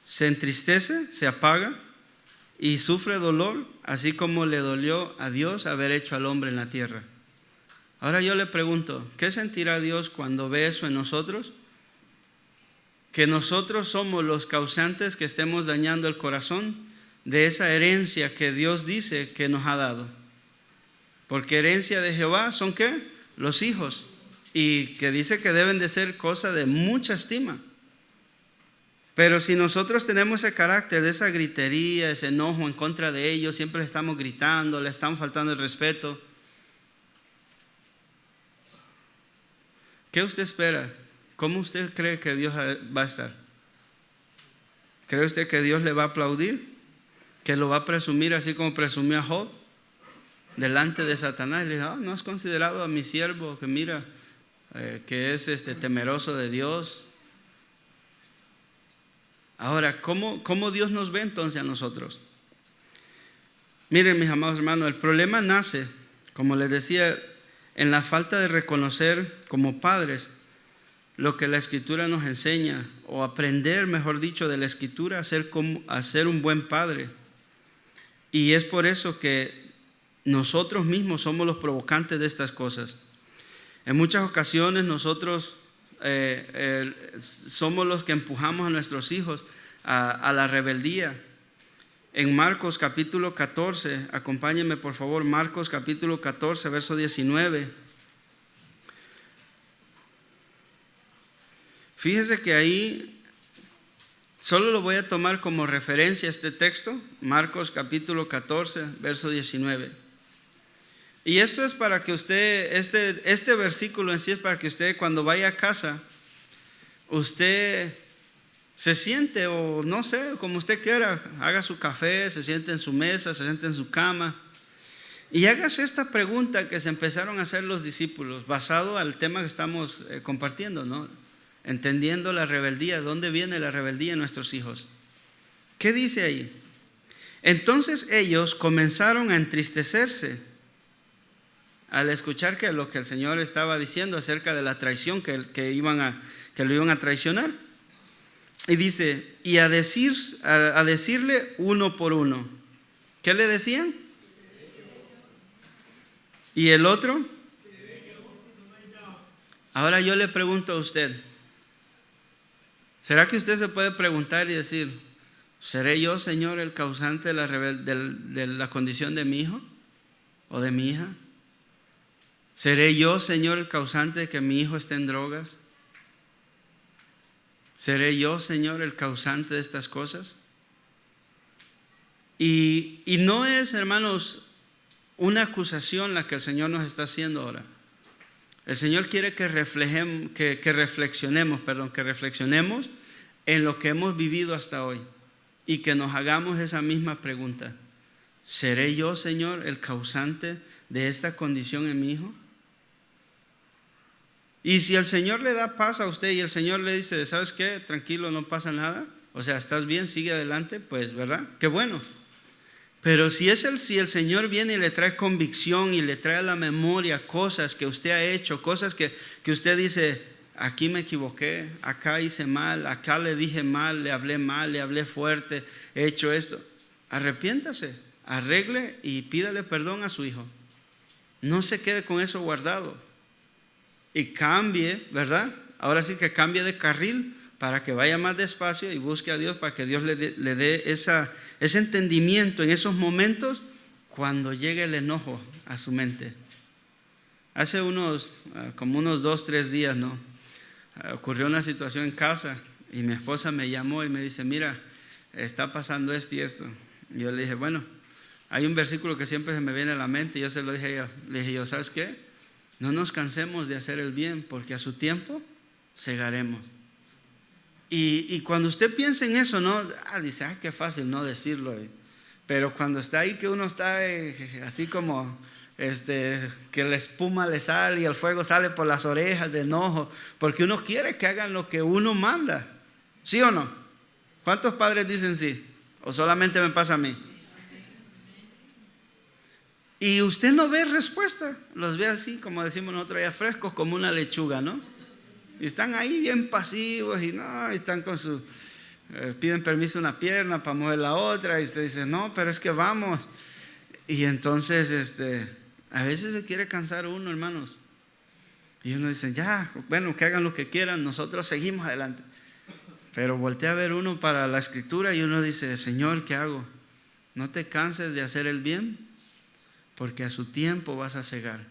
se entristece, se apaga y sufre dolor, así como le dolió a Dios haber hecho al hombre en la tierra. Ahora yo le pregunto, ¿qué sentirá Dios cuando ve eso en nosotros? Que nosotros somos los causantes que estemos dañando el corazón de esa herencia que Dios dice que nos ha dado. Porque herencia de Jehová son ¿qué? Los hijos. Y que dice que deben de ser cosa de mucha estima. Pero si nosotros tenemos ese carácter de esa gritería, ese enojo en contra de ellos, siempre le estamos gritando, le estamos faltando el respeto, ¿qué usted espera? ¿Cómo usted cree que Dios va a estar? ¿Cree usted que Dios le va a aplaudir? ¿Que lo va a presumir así como presumió a Job delante de Satanás? Y le dice, ¿no has considerado a mi siervo que mira, que es temeroso de Dios? Ahora, ¿cómo Dios nos ve entonces a nosotros? Miren, mis amados hermanos, el problema nace, como les decía, en la falta de reconocer como padres lo que la Escritura nos enseña, o aprender, mejor dicho, de la Escritura a ser un buen padre. Y es por eso que nosotros mismos somos los provocantes de estas cosas. En muchas ocasiones nosotros somos los que empujamos a nuestros hijos a la rebeldía. En Marcos capítulo 14, acompáñenme por favor, Marcos capítulo 14, verso 19. Fíjese que ahí solo lo voy a tomar como referencia este texto, Marcos capítulo 14, verso 19. Y esto es para que usted, este versículo en sí es para que usted cuando vaya a casa, usted se siente, o no sé, como usted quiera, haga su café, se siente en su mesa, se siente en su cama y hágase esta pregunta que se empezaron a hacer los discípulos, basado al tema que estamos compartiendo, ¿no? Entendiendo la rebeldía, ¿dónde viene la rebeldía en nuestros hijos? ¿Qué dice ahí? Entonces ellos comenzaron a entristecerse al escuchar que lo que el Señor estaba diciendo acerca de la traición, que lo iban a traicionar. Y dice, y a decirle uno por uno. ¿Qué le decían? ¿Y el otro? Ahora yo le pregunto a usted, ¿será que usted se puede preguntar y decir, ¿seré yo, Señor, el causante de la condición de mi hijo o de mi hija? ¿Seré yo, Señor, el causante de que mi hijo esté en drogas? ¿Seré yo, Señor, el causante de estas cosas? Y no es, hermanos, una acusación la que el Señor nos está haciendo ahora. El Señor quiere que reflexionemos en lo que hemos vivido hasta hoy y que nos hagamos esa misma pregunta. ¿Seré yo, Señor, el causante de esta condición en mi hijo? Y si el Señor le da paz a usted y el Señor le dice, ¿sabes qué? Tranquilo, no pasa nada. O sea, estás bien, sigue adelante, pues, ¿verdad? Qué bueno. Pero si el Señor viene y le trae convicción y le trae a la memoria cosas que usted ha hecho, cosas que usted dice, aquí me equivoqué, acá hice mal, acá le dije mal, le hablé fuerte, he hecho esto. Arrepiéntase, arregle y pídale perdón a su hijo. No se quede con eso guardado. Y cambie, ¿verdad? Ahora sí que cambie de carril para que vaya más despacio y busque a Dios para que Dios le dé ese entendimiento en esos momentos cuando llegue el enojo a su mente. Hace como unos 2-3 días, ¿no? Ocurrió una situación en casa y mi esposa me llamó y me dice, mira, está pasando esto y esto. Y yo le dije, bueno, hay un versículo que siempre se me viene a la mente y yo se lo dije a ella. Le dije yo, ¿sabes qué? No nos cansemos de hacer el bien, porque a su tiempo segaremos. Y cuando usted piensa en eso, ¿no? Dice, qué fácil no decirlo. Pero cuando está ahí que uno está así como que la espuma le sale y el fuego sale por las orejas de enojo, porque uno quiere que hagan lo que uno manda. ¿Sí o no? ¿Cuántos padres dicen sí? ¿O solamente me pasa a mí? Y usted no ve respuesta, los ve así, como decimos nosotros allá, frescos como una lechuga, ¿no? Y están ahí bien pasivos y no, están con piden permiso una pierna para mover la otra y usted dice, no, pero es que vamos. Y entonces, a veces se quiere cansar uno, hermanos. Y uno dice, ya, bueno, que hagan lo que quieran, nosotros seguimos adelante. Pero voltea a ver uno para la Escritura y uno dice, Señor, ¿qué hago? No te canses de hacer el bien, porque a su tiempo vas a cegar.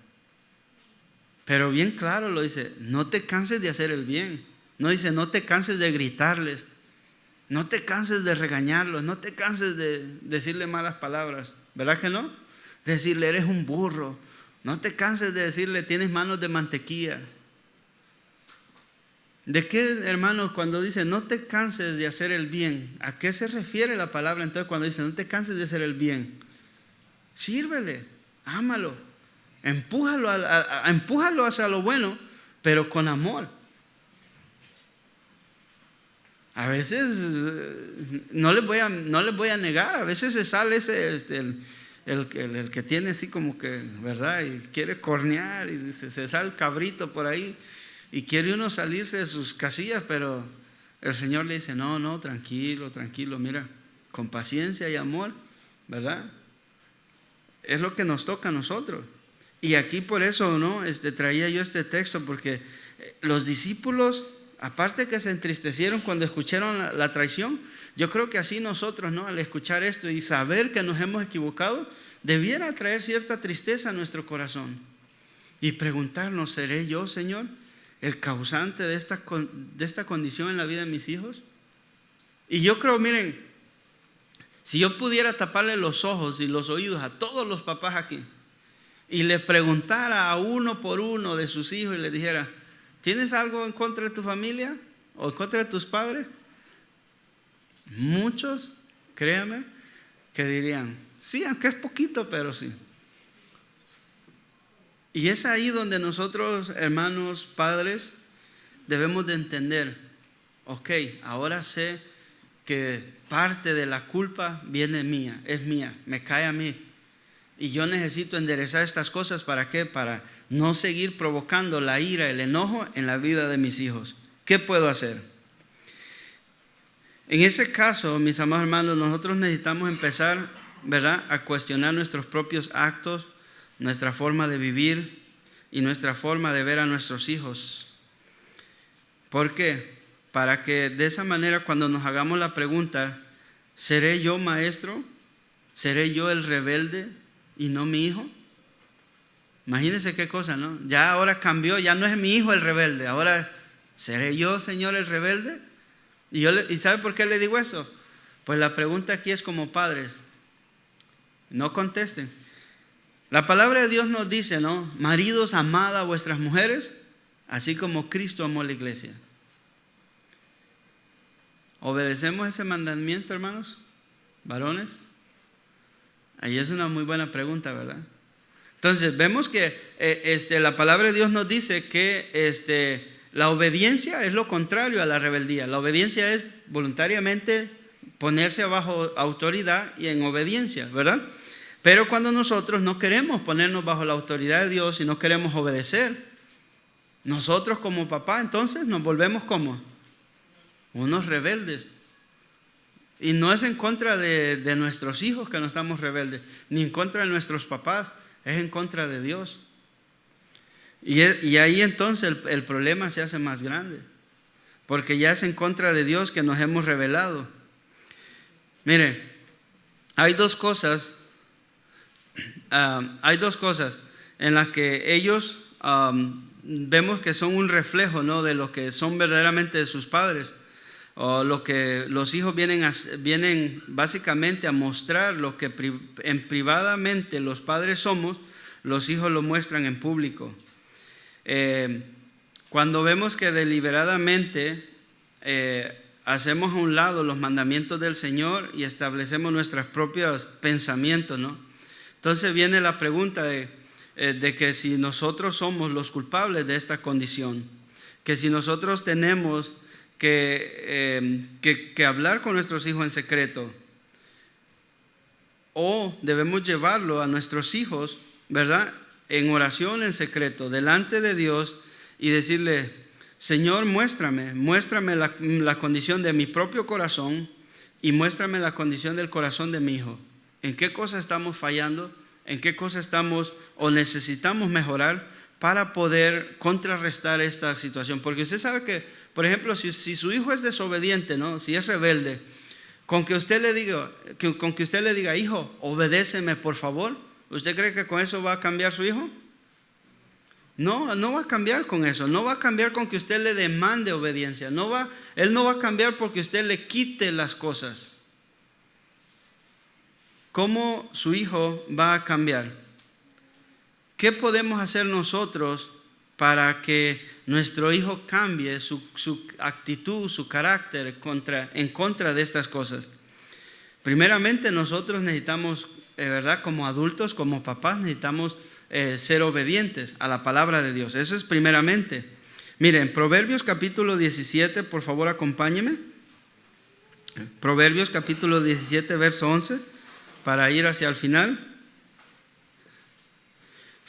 Pero bien claro lo dice, no te canses de hacer el bien. No dice, no te canses de gritarles, no te canses de regañarlos, no te canses de decirle malas palabras. ¿Verdad que no? Decirle, eres un burro. No te canses de decirle, tienes manos de mantequilla. ¿De qué, hermanos, cuando dice, no te canses de hacer el bien? ¿A qué se refiere la palabra entonces cuando dice, no te canses de hacer el bien? Sírvele, ámalo, empújalo hacia lo bueno, pero con amor. A veces no les voy a negar, a veces se sale el que tiene así como que, ¿verdad? Y quiere cornear y se sale el cabrito por ahí y quiere uno salirse de sus casillas, pero el Señor le dice, no, tranquilo, mira, con paciencia y amor, ¿verdad? Es lo que nos toca a nosotros. Y aquí por eso, ¿no? Traía yo este texto, porque los discípulos, aparte que se entristecieron cuando escucharon la traición, yo creo que así nosotros, ¿no? Al escuchar esto y saber que nos hemos equivocado, debiera traer cierta tristeza a nuestro corazón. Y preguntarnos, ¿seré yo, Señor, el causante de esta condición en la vida de mis hijos? Y yo creo, miren, si yo pudiera taparle los ojos y los oídos a todos los papás aquí y le preguntara a uno por uno de sus hijos y le dijera, ¿tienes algo en contra de tu familia o en contra de tus padres? Muchos, créame, que dirían, sí, aunque es poquito, pero sí. Y es ahí donde nosotros, hermanos, padres, debemos de entender, ok, ahora sé que parte de la culpa viene mía, es mía, me cae a mí. Y yo necesito enderezar estas cosas, ¿para qué? Para no seguir provocando la ira, el enojo en la vida de mis hijos. ¿Qué puedo hacer? En ese caso, mis amados hermanos, nosotros necesitamos empezar, ¿verdad?, a cuestionar nuestros propios actos, nuestra forma de vivir y nuestra forma de ver a nuestros hijos. ¿Por qué? Para que de esa manera, cuando nos hagamos la pregunta, ¿seré yo maestro? ¿Seré yo el rebelde y no mi hijo? Imagínense qué cosa, ¿no? Ya ahora cambió, ya no es mi hijo el rebelde, ahora ¿seré yo, Señor, el rebelde? ¿Y sabe por qué le digo eso? Pues la pregunta aquí es como padres. No contesten. La palabra de Dios nos dice, ¿no? Maridos, amad a vuestras mujeres, así como Cristo amó a la iglesia. ¿Obedecemos ese mandamiento, hermanos? ¿Varones? Ahí es una muy buena pregunta, ¿verdad? Entonces, vemos que la palabra de Dios nos dice que la obediencia es lo contrario a la rebeldía. La obediencia es voluntariamente ponerse bajo autoridad y en obediencia, ¿verdad? Pero cuando nosotros no queremos ponernos bajo la autoridad de Dios y no queremos obedecer, nosotros como papá entonces nos volvemos como unos rebeldes. Y no es en contra de nuestros hijos que no estamos rebeldes, ni en contra de nuestros papás, es en contra de Dios. Y ahí entonces el problema se hace más grande, porque ya es en contra de Dios que nos hemos rebelado. Mire, hay dos cosas en las que ellos vemos que son un reflejo, ¿no?, de lo que son verdaderamente de sus padres, o lo que los hijos vienen básicamente a mostrar lo que en privadamente los padres somos, los hijos lo muestran en público. Cuando vemos que deliberadamente hacemos a un lado los mandamientos del Señor y establecemos nuestros propios pensamientos, ¿no? Entonces viene la pregunta de que si nosotros somos los culpables de esta condición, que si nosotros tenemos que hablar con nuestros hijos en secreto, o debemos llevarlo a nuestros hijos, ¿verdad?, en oración en secreto, delante de Dios, y decirle, Señor, muéstrame la condición de mi propio corazón y muéstrame la condición del corazón de mi hijo. ¿En qué cosa estamos fallando? ¿En qué cosa estamos o necesitamos mejorar para poder contrarrestar esta situación? Porque usted sabe que, por ejemplo, si su hijo es desobediente, ¿no?, si es rebelde, con que usted le diga, hijo, obedéceme por favor, ¿usted cree que con eso va a cambiar su hijo? No, no va a cambiar con eso. No va a cambiar con que usted le demande obediencia. Él no va a cambiar porque usted le quite las cosas. ¿Cómo su hijo va a cambiar? ¿Qué podemos hacer nosotros para que nuestro hijo cambie su actitud, su carácter en contra de estas cosas? Primeramente, nosotros necesitamos, ¿verdad?, como adultos, como papás, necesitamos ser obedientes a la palabra de Dios. Eso es primeramente. Miren, Proverbios capítulo 17, por favor acompáñenme. Proverbios capítulo 17, verso 11, para ir hacia el final.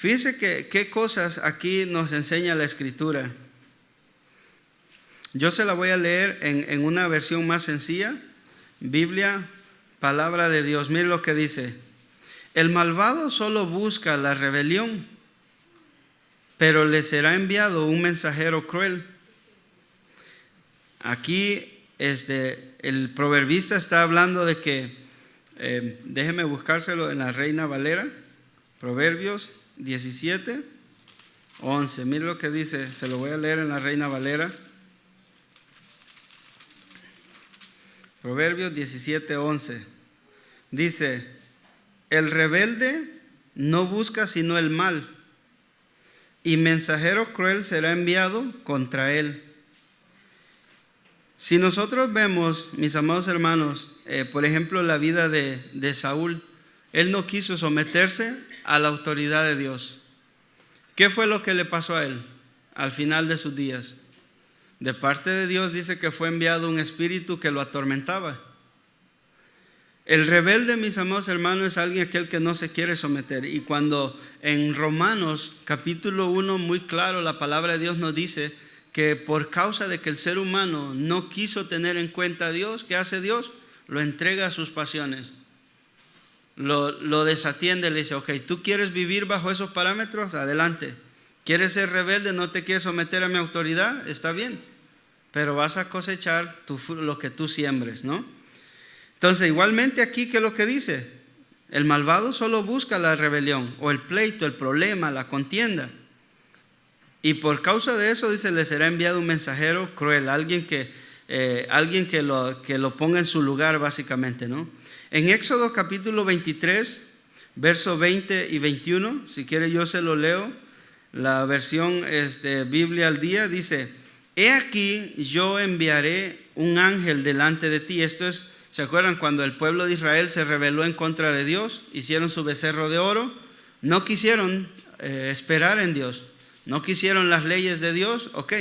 Fíjese que qué cosas aquí nos enseña la Escritura. Yo se la voy a leer en una versión más sencilla. Biblia, palabra de Dios. Mire lo que dice. El malvado solo busca la rebelión, pero le será enviado un mensajero cruel. Aquí el proverbista está hablando de que, déjeme buscárselo en la Reina Valera, Proverbios 17:11. Mire lo que dice, se lo voy a leer en la Reina Valera. Proverbios 17:11. Dice: el rebelde no busca sino el mal, y mensajero cruel será enviado contra él. Si nosotros vemos, mis amados hermanos, por ejemplo, la vida de Saúl, él no quiso someterse a la autoridad de Dios. ¿Qué fue lo que le pasó a él al final de sus días? De parte de Dios dice que fue enviado un espíritu que lo atormentaba. El rebelde, mis amados hermanos, es alguien aquel que no se quiere someter. Y cuando en Romanos capítulo 1 muy claro la palabra de Dios nos dice que por causa de que el ser humano no quiso tener en cuenta a Dios, ¿qué hace Dios? Lo entrega a sus pasiones. Lo desatiende, le dice: ok, ¿tú quieres vivir bajo esos parámetros? Adelante. ¿Quieres ser rebelde? ¿No te quieres someter a mi autoridad? Está bien, pero vas a cosechar lo que tú siembres, ¿no? Entonces, igualmente aquí, ¿qué es lo que dice? El malvado solo busca la rebelión, o el pleito, el problema, la contienda. Y por causa de eso, dice, le será enviado un mensajero cruel, alguien que lo ponga en su lugar, básicamente, ¿no? En Éxodo capítulo 23, versos 20 y 21, si quiere yo se lo leo, la versión Biblia al día, dice: he aquí yo enviaré un ángel delante de ti. Esto es, ¿se acuerdan cuando el pueblo de Israel se rebeló en contra de Dios? Hicieron su becerro de oro, no quisieron esperar en Dios, no quisieron las leyes de Dios. Ok,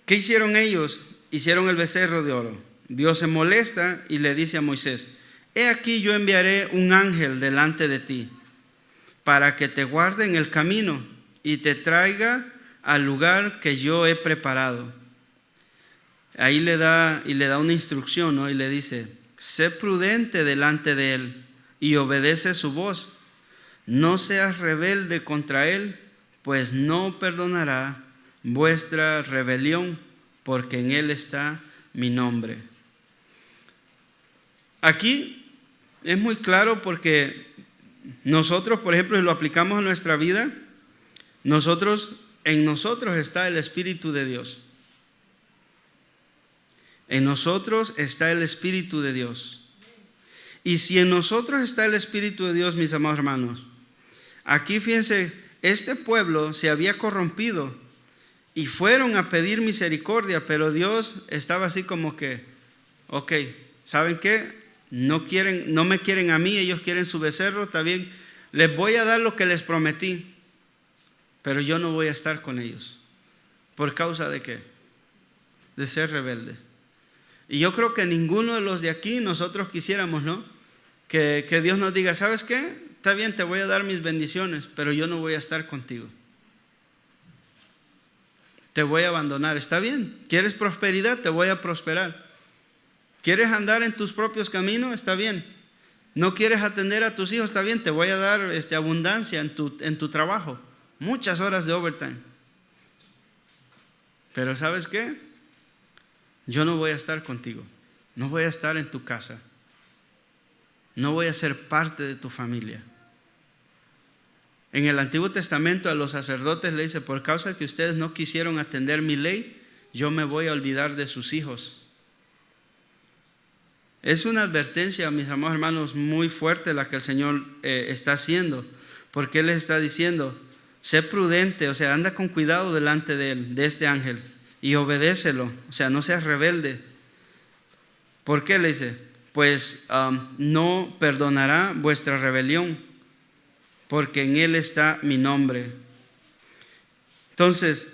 ¿qué hicieron ellos? Hicieron el becerro de oro. Dios se molesta y le dice a Moisés: he aquí yo enviaré un ángel delante de ti para que te guarde en el camino y te traiga al lugar que yo he preparado. Ahí le da una instrucción, ¿no? Y le dice: sé prudente delante de él y obedece su voz. No seas rebelde contra él, pues no perdonará vuestra rebelión, porque en él está mi nombre. Aquí es muy claro porque nosotros, por ejemplo, si lo aplicamos a nuestra vida, en nosotros está el Espíritu de Dios. En nosotros está el Espíritu de Dios. Y si en nosotros está el Espíritu de Dios, mis amados hermanos, aquí fíjense, este pueblo se había corrompido y fueron a pedir misericordia, pero Dios estaba así como que: ok, ¿saben qué? No me quieren a mí, ellos quieren su becerro, está bien, les voy a dar lo que les prometí, pero yo no voy a estar con ellos. ¿Por causa de qué? De ser rebeldes. Y yo creo que ninguno de los de aquí nosotros quisiéramos, ¿no? Que Dios nos diga: ¿sabes qué? Está bien, te voy a dar mis bendiciones, pero yo no voy a estar contigo. Te voy a abandonar. Está bien, ¿quieres prosperidad? Te voy a prosperar. ¿Quieres andar en tus propios caminos? Está bien. ¿No quieres atender a tus hijos? Está bien, te voy a dar abundancia en tu trabajo. Muchas horas de overtime. Pero ¿sabes qué? Yo no voy a estar contigo. No voy a estar en tu casa. No voy a ser parte de tu familia. En el Antiguo Testamento a los sacerdotes le dice: por causa que ustedes no quisieron atender mi ley, yo me voy a olvidar de sus hijos. Es una advertencia, mis amados hermanos, muy fuerte la que el Señor está haciendo, porque Él les está diciendo: sé prudente, o sea, anda con cuidado delante de Él, de este ángel, y obedécelo, o sea, no seas rebelde. ¿Por qué le dice? Pues no perdonará vuestra rebelión, porque en Él está mi nombre. Entonces,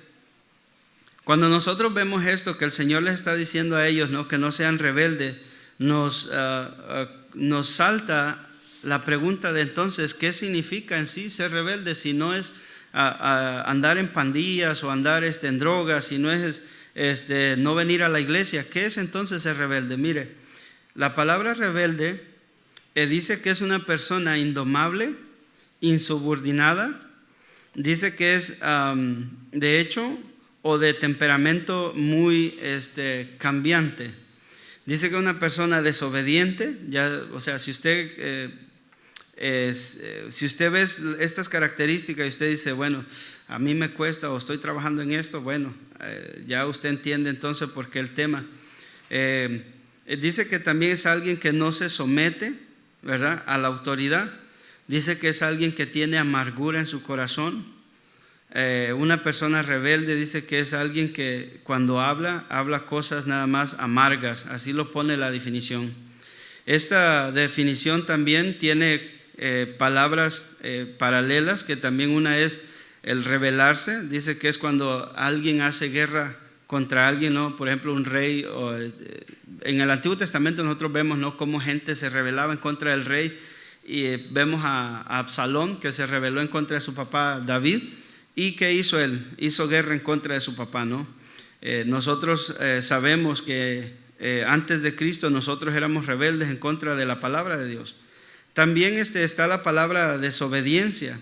cuando nosotros vemos esto, que el Señor les está diciendo a ellos, ¿no?, que no sean rebeldes, nos salta la pregunta de entonces, ¿qué significa en sí ser rebelde? Si no es andar en pandillas o andar en drogas, si no es no venir a la iglesia, ¿qué es entonces ser rebelde? Mire, la palabra rebelde dice que es una persona indomable, insubordinada, dice que es de hecho o de temperamento muy cambiante. Dice que es una persona desobediente, o sea, si usted ve estas características y usted dice, bueno, a mí me cuesta o estoy trabajando en esto, bueno, ya usted entiende entonces por qué el tema. Dice que también es alguien que no se somete, ¿verdad?, a la autoridad. Dice que es alguien que tiene amargura en su corazón. Una persona rebelde dice que es alguien que cuando habla cosas nada más amargas, así lo pone la definición. Esta definición también tiene palabras paralelas, que también una es el rebelarse. Dice que es cuando alguien hace guerra contra alguien, ¿no? Por ejemplo, un rey. En el Antiguo Testamento nosotros vemos, ¿no?, cómo gente se rebelaba en contra del rey, y vemos a Absalón, que se rebeló en contra de su papá David. ¿Y qué hizo él? Hizo guerra en contra de su papá, ¿no? Nosotros sabemos que antes de Cristo nosotros éramos rebeldes en contra de la palabra de Dios. También está la palabra desobediencia.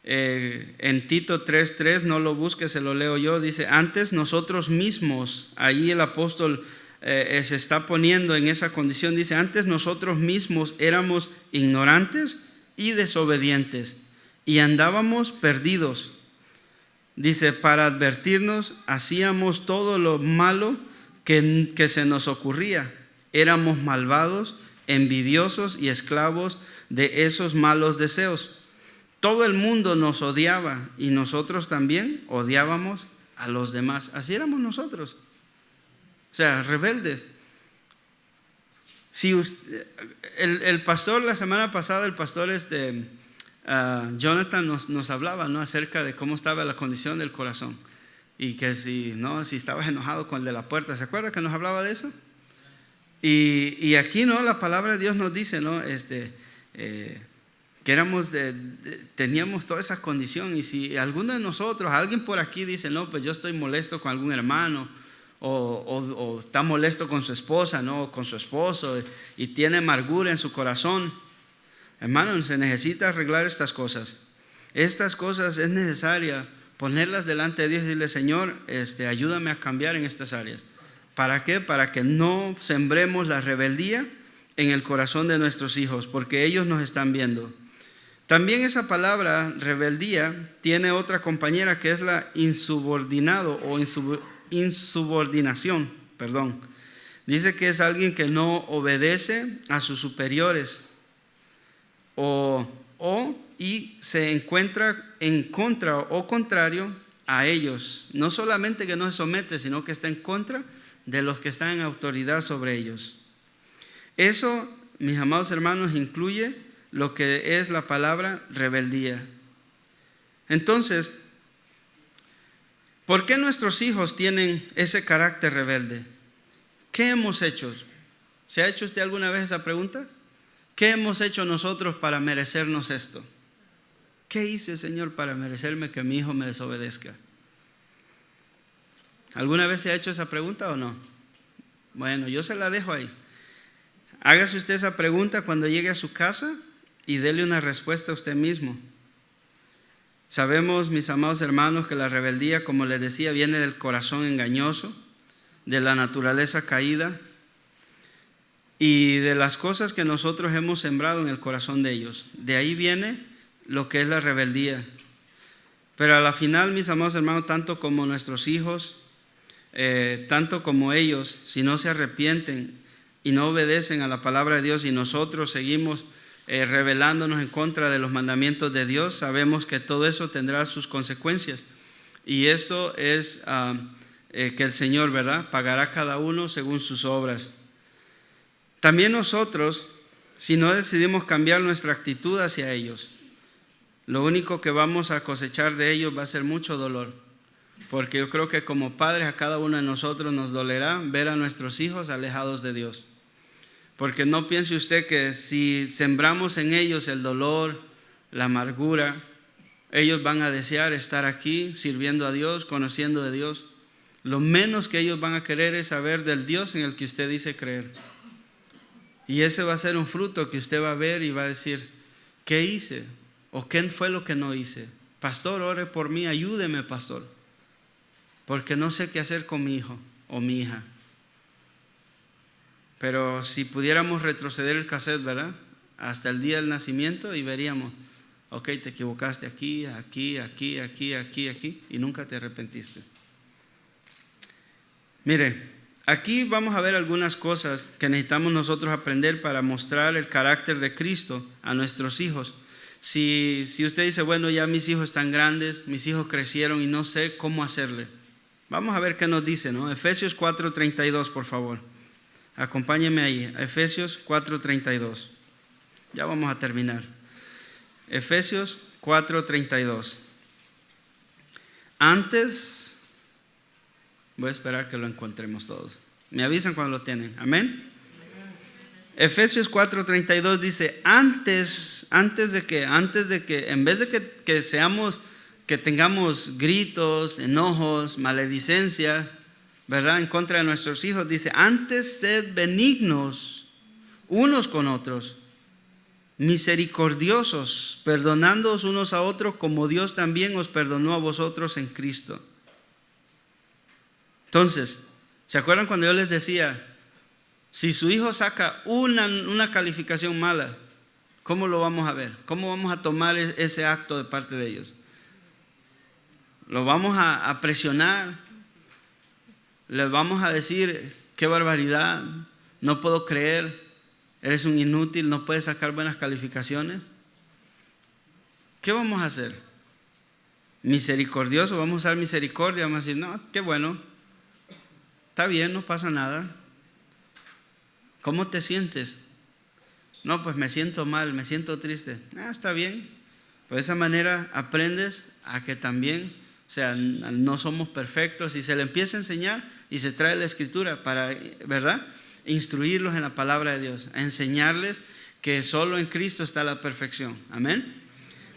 En Tito 3:3, no lo busque, se lo leo yo, dice, antes nosotros mismos, ahí el apóstol se está poniendo en esa condición, dice, antes nosotros mismos éramos ignorantes y desobedientes y andábamos perdidos. Dice, para advertirnos, hacíamos todo lo malo que se nos ocurría. Éramos malvados, envidiosos y esclavos de esos malos deseos. Todo el mundo nos odiaba y nosotros también odiábamos a los demás. Así éramos nosotros. O sea, rebeldes. Si usted, el pastor, la semana pasada, el pastor Jonathan nos hablaba, ¿no?, acerca de cómo estaba la condición del corazón, y que si estabas enojado con el de la puerta, ¿se acuerda que nos hablaba de eso? Y aquí, ¿no?, la palabra de Dios nos dice, ¿no?, que teníamos toda esa condición. Y si alguno de nosotros, alguien por aquí dice, no, pues yo estoy molesto con algún hermano, o está molesto con su esposa, ¿no?, o con su esposo, y tiene amargura en su corazón, hermano, se necesita arreglar estas cosas. Estas cosas es necesaria ponerlas delante de Dios y decirle, Señor, ayúdame a cambiar en estas áreas. ¿Para qué? Para que no sembremos la rebeldía en el corazón de nuestros hijos, porque ellos nos están viendo. También esa palabra rebeldía tiene otra compañera, que es la insubordinado o insubordinación, perdón. Dice que es alguien que no obedece a sus superiores y se encuentra en contra o contrario a ellos. No solamente que no se somete, sino que está en contra de los que están en autoridad sobre ellos. Eso, mis amados hermanos, incluye lo que es la palabra rebeldía. Entonces, ¿por qué nuestros hijos tienen ese carácter rebelde? ¿Qué hemos hecho? ¿Se ha hecho usted alguna vez esa pregunta? ¿Qué hemos hecho nosotros para merecernos esto? ¿Qué hice, Señor, para merecerme que mi hijo me desobedezca? ¿Alguna vez se ha hecho esa pregunta o no? Bueno, yo se la dejo ahí. Hágase usted esa pregunta cuando llegue a su casa y dele una respuesta a usted mismo. Sabemos, mis amados hermanos, que la rebeldía, como les decía, viene del corazón engañoso, de la naturaleza caída y de las cosas que nosotros hemos sembrado en el corazón de ellos. De ahí viene lo que es la rebeldía. Pero a la final, mis amados hermanos, tanto como nuestros hijos, tanto como ellos, si no se arrepienten y no obedecen a la palabra de Dios, y nosotros seguimos rebelándonos en contra de los mandamientos de Dios, sabemos que todo eso tendrá sus consecuencias. Y esto es que el Señor, ¿verdad?, pagará cada uno según sus obras. También nosotros, si no decidimos cambiar nuestra actitud hacia ellos, lo único que vamos a cosechar de ellos va a ser mucho dolor. Porque yo creo que como padres a cada uno de nosotros nos dolerá ver a nuestros hijos alejados de Dios. Porque no piense usted que si sembramos en ellos el dolor, la amargura, ellos van a desear estar aquí sirviendo a Dios, conociendo de Dios. Lo menos que ellos van a querer es saber del Dios en el que usted dice creer. Y ese va a ser un fruto que usted va a ver y va a decir, ¿qué hice? ¿O qué fue lo que no hice? Pastor, ore por mí, ayúdeme, pastor. Porque no sé qué hacer con mi hijo o mi hija. Pero si pudiéramos retroceder el cassette, ¿verdad? Hasta el día del nacimiento y veríamos, ok, te equivocaste aquí, aquí, aquí, aquí, aquí, aquí, y nunca te arrepentiste. Mire, aquí vamos a ver algunas cosas que necesitamos nosotros aprender para mostrar el carácter de Cristo a nuestros hijos. Si usted dice, bueno, ya mis hijos están grandes, mis hijos crecieron y no sé cómo hacerle. Vamos a ver qué nos dice, ¿no? Efesios 4:32, por favor. Acompáñenme ahí, Efesios 4:32. Ya vamos a terminar. Efesios 4:32. Antes, voy a esperar que lo encontremos todos. Me avisan cuando lo tienen. Amén. Efesios 4:32 dice, antes de que en vez de que tengamos gritos, enojos, maledicencia, ¿verdad?, en contra de nuestros hijos, dice, antes sed benignos unos con otros, misericordiosos, perdonándoos unos a otros como Dios también os perdonó a vosotros en Cristo. Entonces, ¿se acuerdan cuando yo les decía, si su hijo saca una calificación mala, ¿cómo lo vamos a ver? ¿Cómo vamos a tomar ese acto de parte de ellos? ¿Lo vamos a presionar? ¿Les vamos a decir, qué barbaridad, no puedo creer, eres un inútil, no puedes sacar buenas calificaciones? ¿Qué vamos a hacer? Misericordioso, vamos a usar misericordia, vamos a decir, no, qué bueno, está bien, no pasa nada. ¿Cómo te sientes? No, pues me siento mal, me siento triste. Está bien. Pues de esa manera aprendes a que también, o sea, no somos perfectos, y se le empieza a enseñar y se trae la escritura para, ¿verdad?, instruirlos en la palabra de Dios, a enseñarles que solo en Cristo está la perfección. Amén.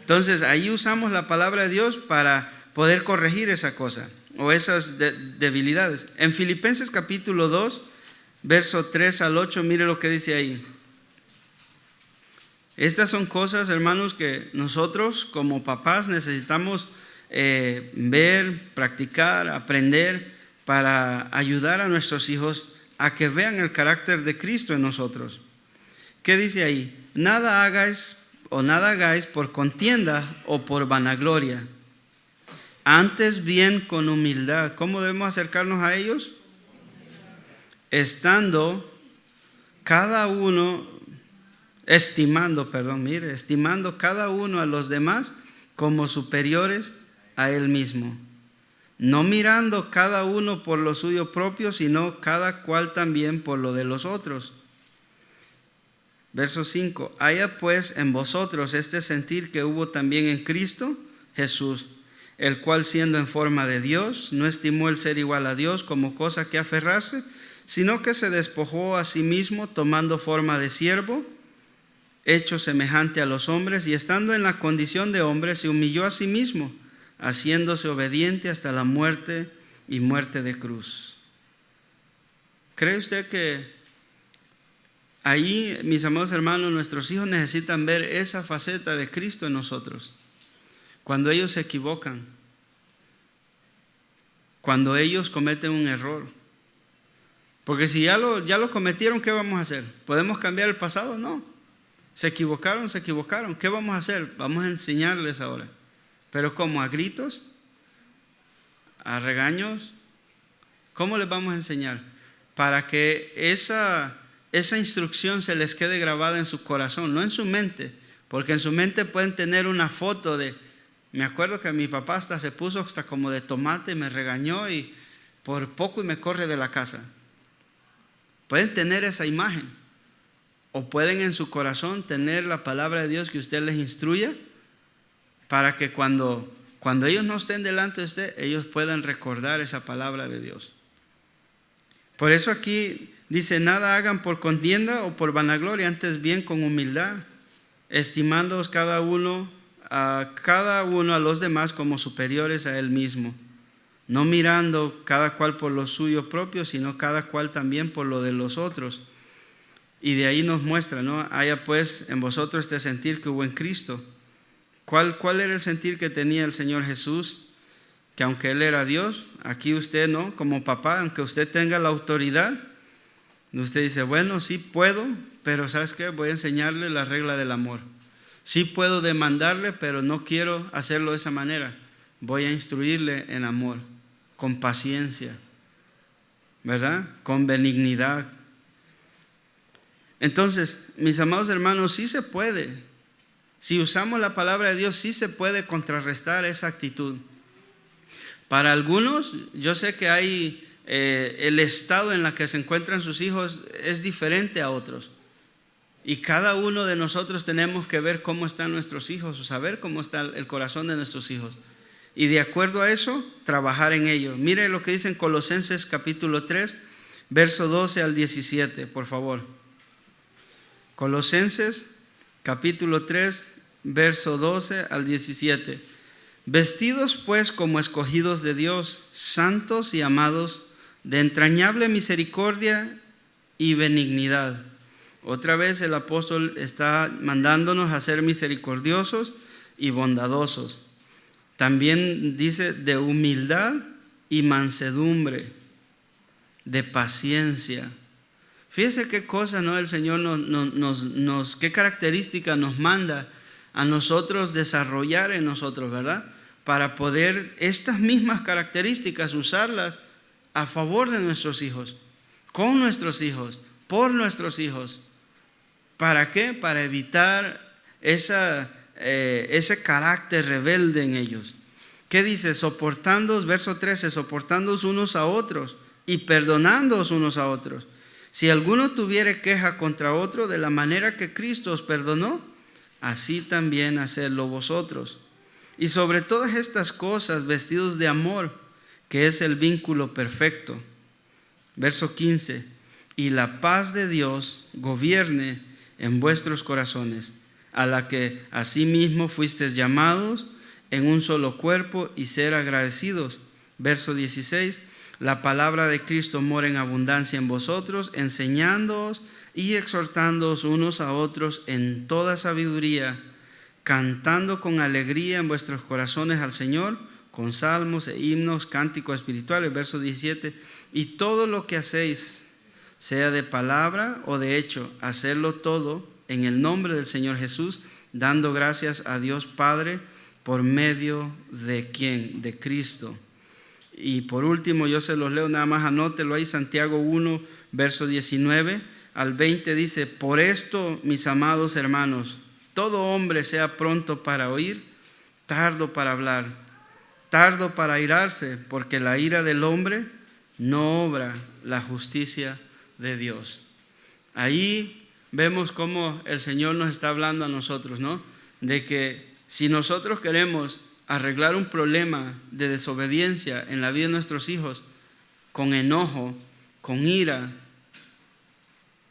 Entonces ahí usamos la palabra de Dios para poder corregir esa cosa o esas debilidades. En Filipenses capítulo 2, verso 3 al 8, mire lo que dice ahí. Estas son cosas, hermanos, que nosotros como papás necesitamos ver, practicar, aprender para ayudar a nuestros hijos a que vean el carácter de Cristo en nosotros. ¿Qué dice ahí? Nada hagáis por contienda o por vanagloria, antes bien con humildad. ¿Cómo debemos acercarnos a ellos? Estimando cada uno a los demás como superiores a él mismo, no mirando cada uno por lo suyo propio, sino cada cual también por lo de los otros. Verso 5. Haya pues en vosotros este sentir que hubo también en Cristo Jesús, el cual siendo en forma de Dios, no estimó el ser igual a Dios como cosa que aferrarse, sino que se despojó a sí mismo, tomando forma de siervo, hecho semejante a los hombres, y estando en la condición de hombre, se humilló a sí mismo, haciéndose obediente hasta la muerte y muerte de cruz. ¿Cree usted que ahí, mis amados hermanos, nuestros hijos necesitan ver esa faceta de Cristo en nosotros? Cuando ellos se equivocan, cuando ellos cometen un error. Porque si ya lo cometieron, ¿qué vamos a hacer? ¿Podemos cambiar el pasado? No. Se equivocaron. ¿Qué vamos a hacer? Vamos a enseñarles ahora. ¿Pero cómo? ¿A gritos? ¿A regaños? ¿Cómo les vamos a enseñar? Para que esa instrucción se les quede grabada en su corazón, no en su mente. Porque en su mente pueden tener una foto de, me acuerdo que mi papá hasta se puso hasta como de tomate, me regañó y por poco y me corre de la casa. Pueden tener esa imagen. O pueden en su corazón tener la palabra de Dios que usted les instruya, para que cuando ellos no estén delante de usted, ellos puedan recordar esa palabra de Dios. Por eso aquí Dice, nada hagan por contienda o por vanagloria, antes bien con humildad, estimándoos cada uno a los demás como superiores a él mismo, no mirando cada cual por lo suyo propio, sino cada cual también por lo de los otros. Y de ahí nos muestra, ¿no? Haya pues en vosotros este sentir que hubo en Cristo. ¿Cuál era el sentir que tenía el Señor Jesús? Que aunque Él era Dios, aquí usted, ¿no? Como papá, aunque usted tenga la autoridad, usted dice, bueno, sí puedo, pero ¿sabes qué? Voy a enseñarle la regla del amor. Sí puedo demandarle, pero no quiero hacerlo de esa manera. Voy a instruirle en amor, con paciencia, ¿verdad? Con benignidad. Entonces, mis amados hermanos, sí se puede. Si usamos la palabra de Dios, sí se puede contrarrestar esa actitud. Para algunos, yo sé que hay el estado en el que se encuentran sus hijos es diferente a otros. Y cada uno de nosotros tenemos que ver cómo están nuestros hijos, o saber cómo está el corazón de nuestros hijos. Y de acuerdo a eso, trabajar en ello. Mire lo que dice en Colosenses capítulo 3, verso 12 al 17, por favor. Colosenses capítulo 3, verso 12 al 17. Vestidos pues como escogidos de Dios, santos y amados, de entrañable misericordia y benignidad. Otra vez el apóstol está mandándonos a ser misericordiosos y bondadosos. También dice de humildad y mansedumbre, de paciencia. Fíjese qué cosa, ¿no? El Señor qué característica nos manda a nosotros desarrollar en nosotros, ¿verdad? Para poder estas mismas características usarlas a favor de nuestros hijos, con nuestros hijos, por nuestros hijos. ¿Para qué? Para evitar ese carácter rebelde en ellos. ¿Qué dice? Soportándoos, verso 13, soportándoos unos a otros y perdonándoos unos a otros. Si alguno tuviere queja contra otro, de la manera que Cristo os perdonó, así también hacedlo vosotros. Y sobre todas estas cosas, vestidos de amor, que es el vínculo perfecto. Verso 15, y la paz de Dios gobierne en vuestros corazones, a la que asimismo fuisteis llamados en un solo cuerpo, y ser agradecidos. Verso 16, la palabra de Cristo mora en abundancia en vosotros, enseñándoos y exhortándoos unos a otros en toda sabiduría, cantando con alegría en vuestros corazones al Señor, con salmos e himnos, cánticos espirituales. Verso 17, y todo lo que hacéis, sea de palabra o de hecho, hacerlo todo en el nombre del Señor Jesús, dando gracias a Dios Padre, por medio de ¿quién? De Cristo. Y por último, yo se los leo, nada más anótelo ahí, Santiago 1, verso 19 al 20 dice, por esto, mis amados hermanos, todo hombre sea pronto para oír, tardo para hablar, tardo para airarse, porque la ira del hombre no obra la justicia de Dios. Ahí vemos cómo el Señor nos está hablando a nosotros, ¿no? De que si nosotros queremos arreglar un problema de desobediencia en la vida de nuestros hijos, con enojo, con ira,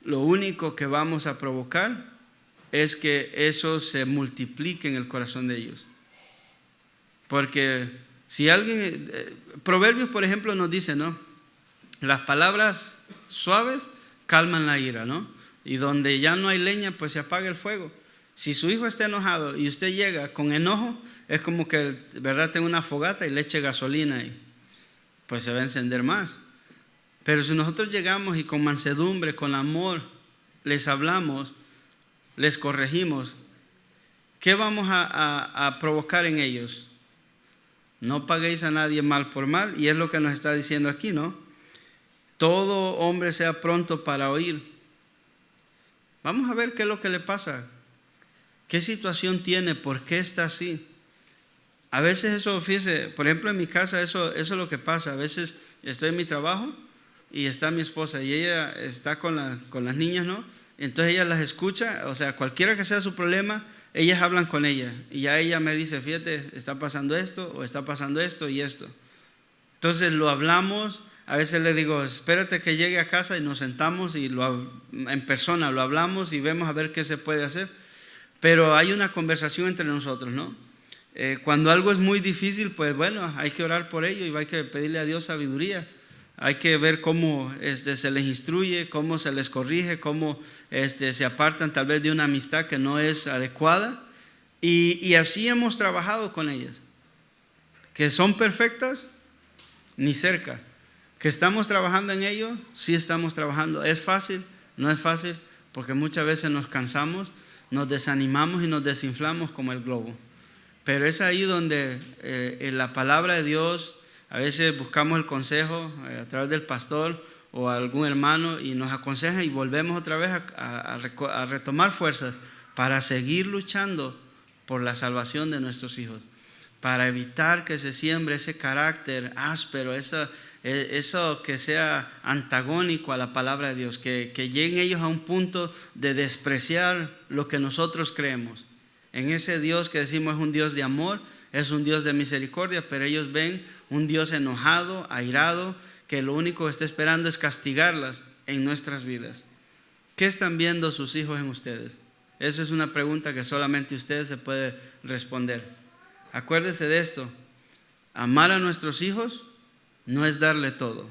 lo único que vamos a provocar es que eso se multiplique en el corazón de ellos. Porque si alguien, Proverbios por ejemplo nos dice, ¿no? Las palabras suaves calman la ira, ¿no? Y donde ya no hay leña, pues se apaga el fuego. Si su hijo está enojado y usted llega con enojo, es como que, ¿verdad?, tenga una fogata y le eche gasolina y pues se va a encender más. Pero si nosotros llegamos y con mansedumbre, con amor, les hablamos, les corregimos, ¿qué vamos a provocar en ellos? No paguéis a nadie mal por mal, y es lo que nos está diciendo aquí, ¿no? Todo hombre sea pronto para oír. Vamos a ver qué es lo que le pasa. ¿Qué situación tiene? ¿Por qué está así? A veces eso, fíjese, por ejemplo en mi casa eso es lo que pasa. A veces estoy en mi trabajo y está mi esposa y ella está con las niñas, ¿no? Entonces ella las escucha, o sea, cualquiera que sea su problema, ellas hablan con ella. Y ya ella me dice, fíjate, está pasando esto o está pasando esto y esto. Entonces lo hablamos A veces le digo, espérate que llegue a casa y nos sentamos y en persona lo hablamos y vemos a ver qué se puede hacer. Pero hay una conversación entre nosotros, ¿no? Cuando algo es muy difícil, pues bueno, hay que orar por ello y hay que pedirle a Dios sabiduría. Hay que ver cómo se les instruye, cómo se les corrige, cómo se apartan tal vez de una amistad que no es adecuada. Y así hemos trabajado con ellas. ¿Que son perfectas? Ni cerca. ¿Que estamos trabajando en ello? Sí estamos trabajando. ¿Es fácil? No es fácil, porque muchas veces nos cansamos, nos desanimamos y nos desinflamos como el globo. Pero es ahí donde en la palabra de Dios, a veces buscamos el consejo a través del pastor o algún hermano y nos aconseja y volvemos otra vez a retomar fuerzas para seguir luchando por la salvación de nuestros hijos, para evitar que se siembre ese carácter áspero, eso que sea antagónico a la palabra de Dios, que lleguen ellos a un punto de despreciar lo que nosotros creemos. En ese Dios que decimos es un Dios de amor, es un Dios de misericordia, pero ellos ven un Dios enojado, airado, que lo único que está esperando es castigarlas en nuestras vidas. ¿Qué están viendo sus hijos en ustedes? Esa es una pregunta que solamente ustedes se pueden responder. Acuérdese de esto: amar a nuestros hijos no es darle todo,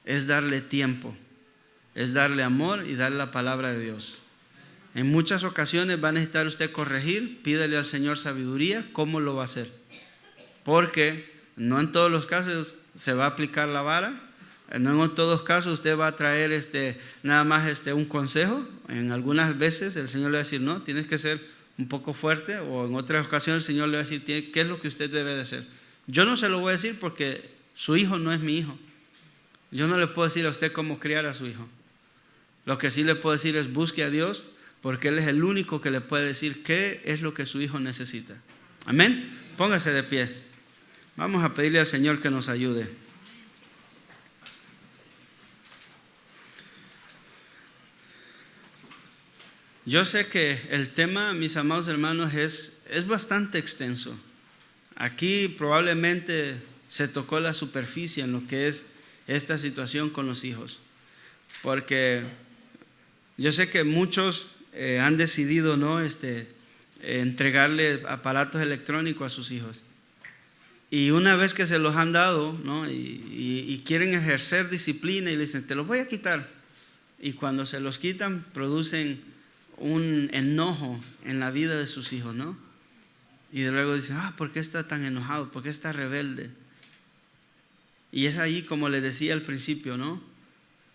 es darle tiempo, es darle amor y darle la palabra de Dios. En muchas ocasiones va a necesitar usted corregir, pídele al Señor sabiduría, ¿cómo lo va a hacer? Porque no en todos los casos se va a aplicar la vara, no en todos los casos usted va a traer nada más un consejo. En algunas veces el Señor le va a decir, no, tienes que ser un poco fuerte, o en otras ocasiones el Señor le va a decir, ¿qué es lo que usted debe de hacer? Yo no se lo voy a decir porque su hijo no es mi hijo. Yo no le puedo decir a usted cómo criar a su hijo. Lo que sí le puedo decir es busque a Dios, porque Él es el único que le puede decir qué es lo que su hijo necesita. Amén. Póngase de pie. Vamos a pedirle al Señor que nos ayude. Yo sé que el tema, mis amados hermanos, es bastante extenso. Aquí probablemente se tocó la superficie en lo que es esta situación con los hijos, porque yo sé que muchos han decidido no entregarle aparatos electrónicos a sus hijos, y una vez que se los han dado, ¿no? y quieren ejercer disciplina y le dicen, te los voy a quitar, y cuando se los quitan producen un enojo en la vida de sus hijos, ¿no? Y luego dicen, ¿por qué está tan enojado? ¿Por qué está rebelde? Y es ahí, como les decía al principio, ¿no?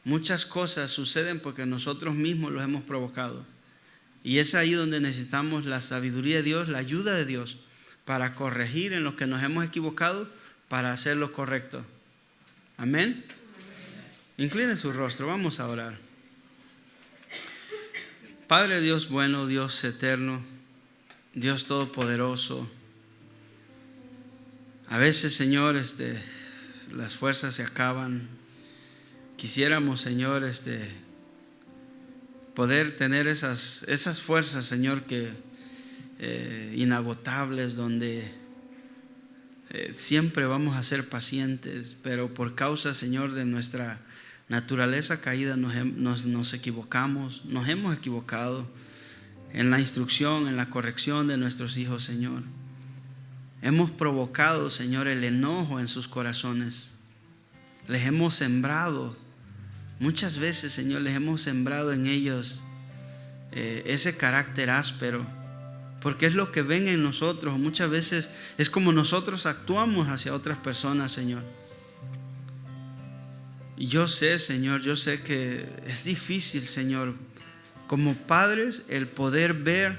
Muchas cosas suceden porque nosotros mismos los hemos provocado. Y es ahí donde necesitamos la sabiduría de Dios, la ayuda de Dios, para corregir en lo que nos hemos equivocado, para hacer lo correcto. Amén. Incline su rostro, vamos a orar. Padre Dios bueno, Dios eterno, Dios todopoderoso, a veces, Señor, las fuerzas se acaban. Quisiéramos, Señor, poder tener esas fuerzas, Señor, que inagotables, donde siempre vamos a ser pacientes, pero por causa, Señor, de nuestra naturaleza caída nos equivocamos, nos hemos equivocado en la instrucción, en la corrección de nuestros hijos, Señor. Hemos provocado, Señor, el enojo en sus corazones. Les hemos sembrado, muchas veces, Señor, les hemos sembrado en ellos ese carácter áspero, porque es lo que ven en nosotros. Muchas veces es como nosotros actuamos hacia otras personas, Señor. Y yo sé, Señor, yo sé que es difícil, Señor, como padres, el poder ver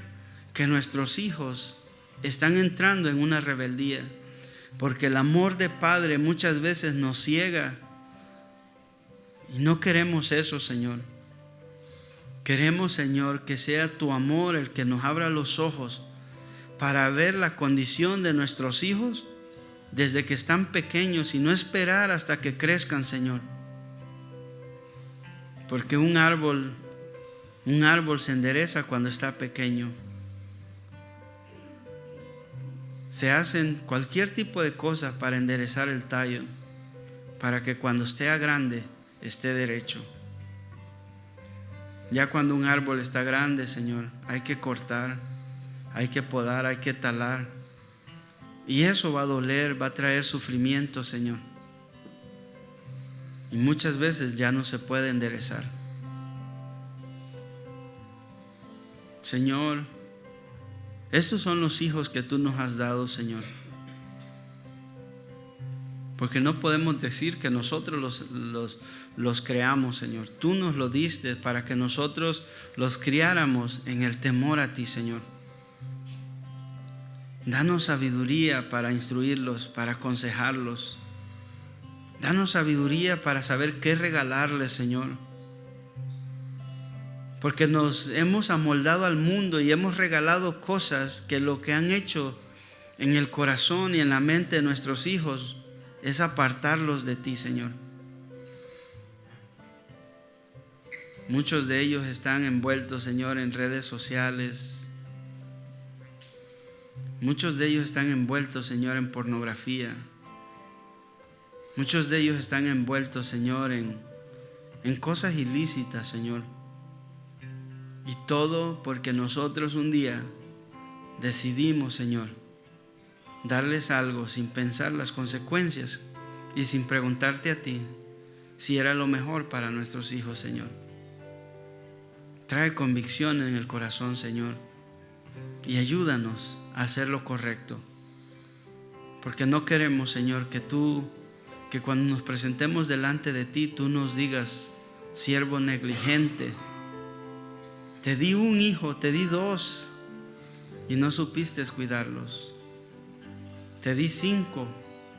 que nuestros hijos están entrando en una rebeldía, porque el amor de padre muchas veces nos ciega y no queremos eso, Señor. Queremos, Señor, que sea tu amor el que nos abra los ojos para ver la condición de nuestros hijos desde que están pequeños y no esperar hasta que crezcan, Señor. Porque un árbol se endereza cuando está pequeño. Se hacen cualquier tipo de cosas para enderezar el tallo, para que cuando esté grande esté derecho. Ya cuando un árbol está grande, Señor, hay que cortar, hay que podar, hay que talar. Y eso va a doler, va a traer sufrimiento, Señor. Y muchas veces ya no se puede enderezar. Señor, estos son los hijos que tú nos has dado, Señor. Porque no podemos decir que nosotros los creamos, Señor. Tú nos lo diste para que nosotros los criáramos en el temor a ti, Señor. Danos sabiduría para instruirlos, para aconsejarlos. Danos sabiduría para saber qué regalarles, Señor. Porque nos hemos amoldado al mundo y hemos regalado cosas que lo que han hecho en el corazón y en la mente de nuestros hijos es apartarlos de ti, Señor. Muchos de ellos están envueltos, Señor, en redes sociales. Muchos de ellos están envueltos, Señor, en pornografía. Muchos de ellos están envueltos, Señor, en cosas ilícitas, Señor. Y todo porque nosotros un día decidimos, Señor, darles algo sin pensar las consecuencias y sin preguntarte a ti si era lo mejor para nuestros hijos, Señor. Trae convicción en el corazón, Señor, y ayúdanos a hacer lo correcto. Porque no queremos, Señor, que cuando nos presentemos delante de ti, tú nos digas, siervo negligente, te di un hijo, te di 2 y no supiste cuidarlos. Te di 5,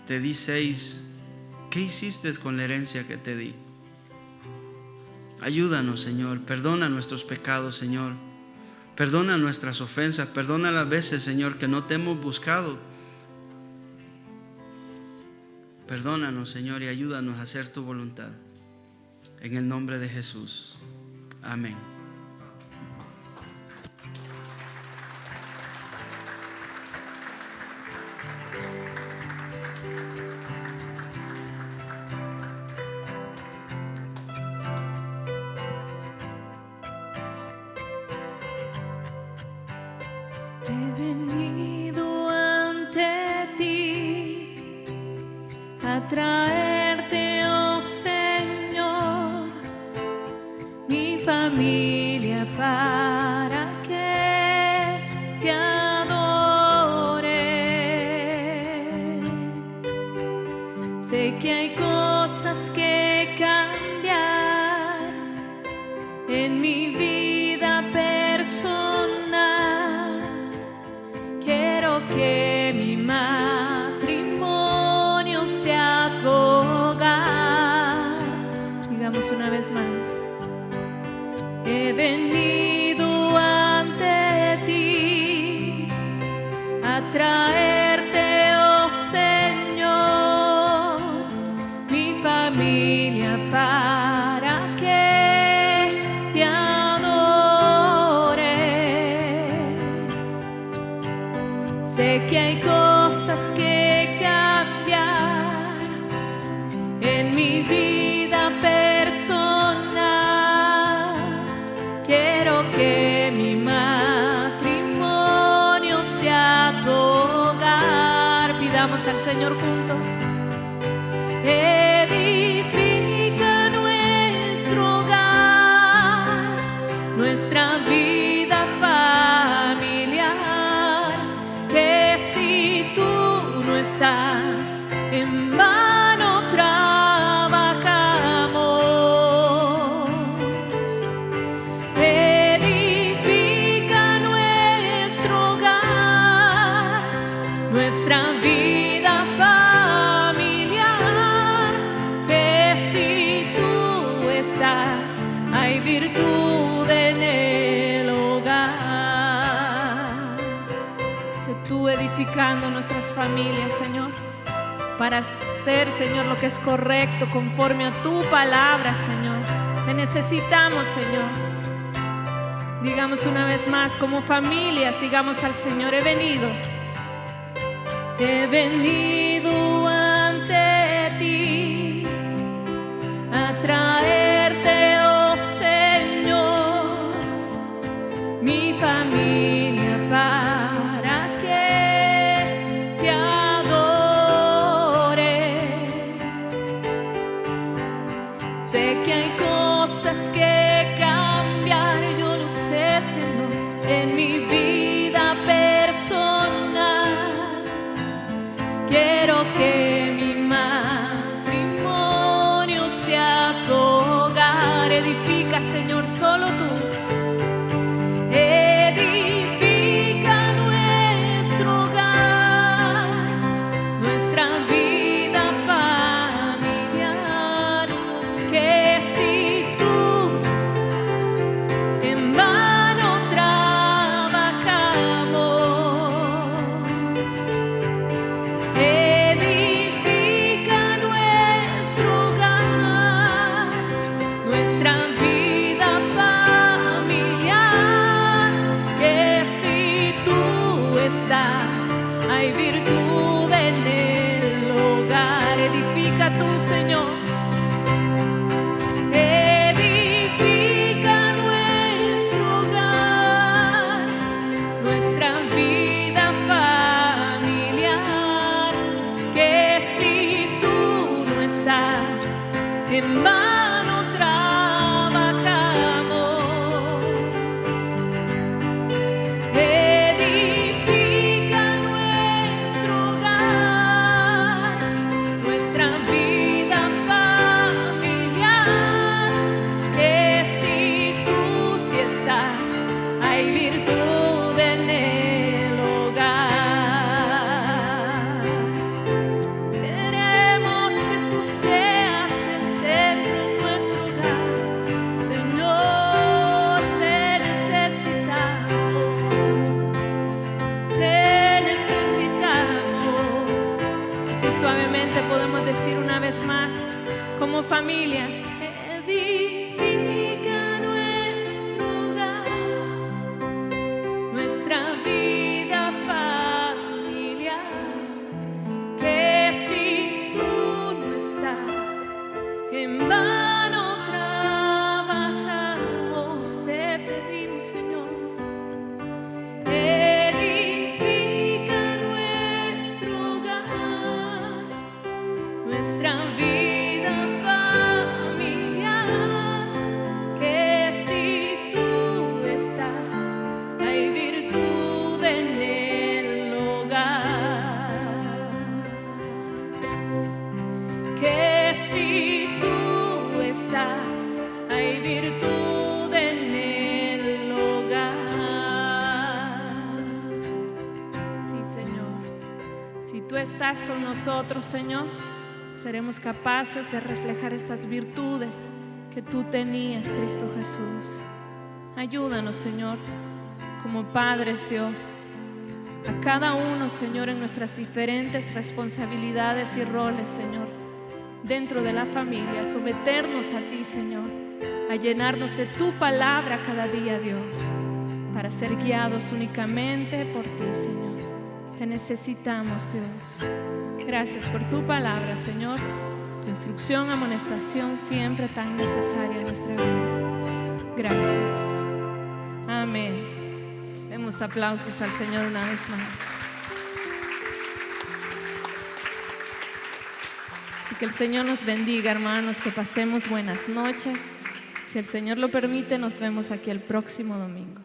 te di 6. ¿Qué hiciste con la herencia que te di? Ayúdanos, Señor. Perdona nuestros pecados, Señor. Perdona nuestras ofensas. Perdona las veces, Señor, que no te hemos buscado. Perdónanos, Señor, y ayúdanos a hacer tu voluntad. En el nombre de Jesús. Amén. He venido ante ti a traerte, oh Señor, mi familia para que te adore. Sé que hay cosas que cambiar en mi vida personal. Quiero que mi matrimonio sea tu hogar. Digamos una vez más. He venido ante ti a traerte, oh Señor, mi familia para que te adore. Sé que hay cosas que cambiar en mi vida personal. Quiero que mi matrimonio sea tu hogar. Pidamos al Señor juntos. Edifica nuestro hogar, nuestra vida familiar. Que si tú no estás, en vano trabajamos. Edifica nuestro hogar, nuestra vida familiar. Que si tú estás, hay virtud en el hogar. Sé tú edificando nuestras familias, Señor, para hacer, Señor, lo que es correcto conforme a tu palabra, Señor. Te necesitamos, Señor. Digamos una vez más, como familias, digamos al Señor, he venido ante ti traerte, oh Señor, mi familia para que te adore. Sé que hay cosas que cambiar, yo lo sé, Señor, en mi vida personal. Quiero que mi matrimonio sea tu hogar. Edifica, Señor, solo tú. Edifica nuestro hogar, nuestra vida familiar. Que si tú en vano trabajamos, edifica nuestro hogar, nuestra vida familiar. Que si tú estás, hay virtud en el hogar. Edifica tú, Señor. Edifica nuestro hogar, nuestra vida familiar. Que si tú no estás, en vano trabajamos. Edifica nuestro hogar, nuestra vida familiar. Que si tú sí estás, hay virtud en el hogar. Queremos que tú seas el centro en nuestro hogar. Señor, te necesitamos. Así suavemente podemos decir una vez más, como familias: edifica nuestro hogar, nuestra vida familiar. Que si tú no estás, en vano trabajamos. Te pedimos, Señor. Edifica nuestro hogar, nuestra vida familiar. Que si tú estás, hay virtud en el hogar. Que si tú estás, hay virtud en el hogar. Sí, Señor. Si tú estás con nosotros, Señor, seremos capaces de reflejar estas virtudes que tú tenías, Cristo Jesús. Ayúdanos, Señor, como padres, Dios, a cada uno, Señor, en nuestras diferentes responsabilidades y roles, Señor, dentro de la familia, someternos a ti, Señor, a llenarnos de tu palabra cada día, Dios, para ser guiados únicamente por ti, Señor. Te necesitamos, Dios. Gracias por tu palabra, Señor, tu instrucción, amonestación siempre tan necesaria en nuestra vida. Gracias. Amén. Demos aplausos al Señor una vez más. Y que el Señor nos bendiga, hermanos, que pasemos buenas noches. Si el Señor lo permite, nos vemos aquí el próximo domingo.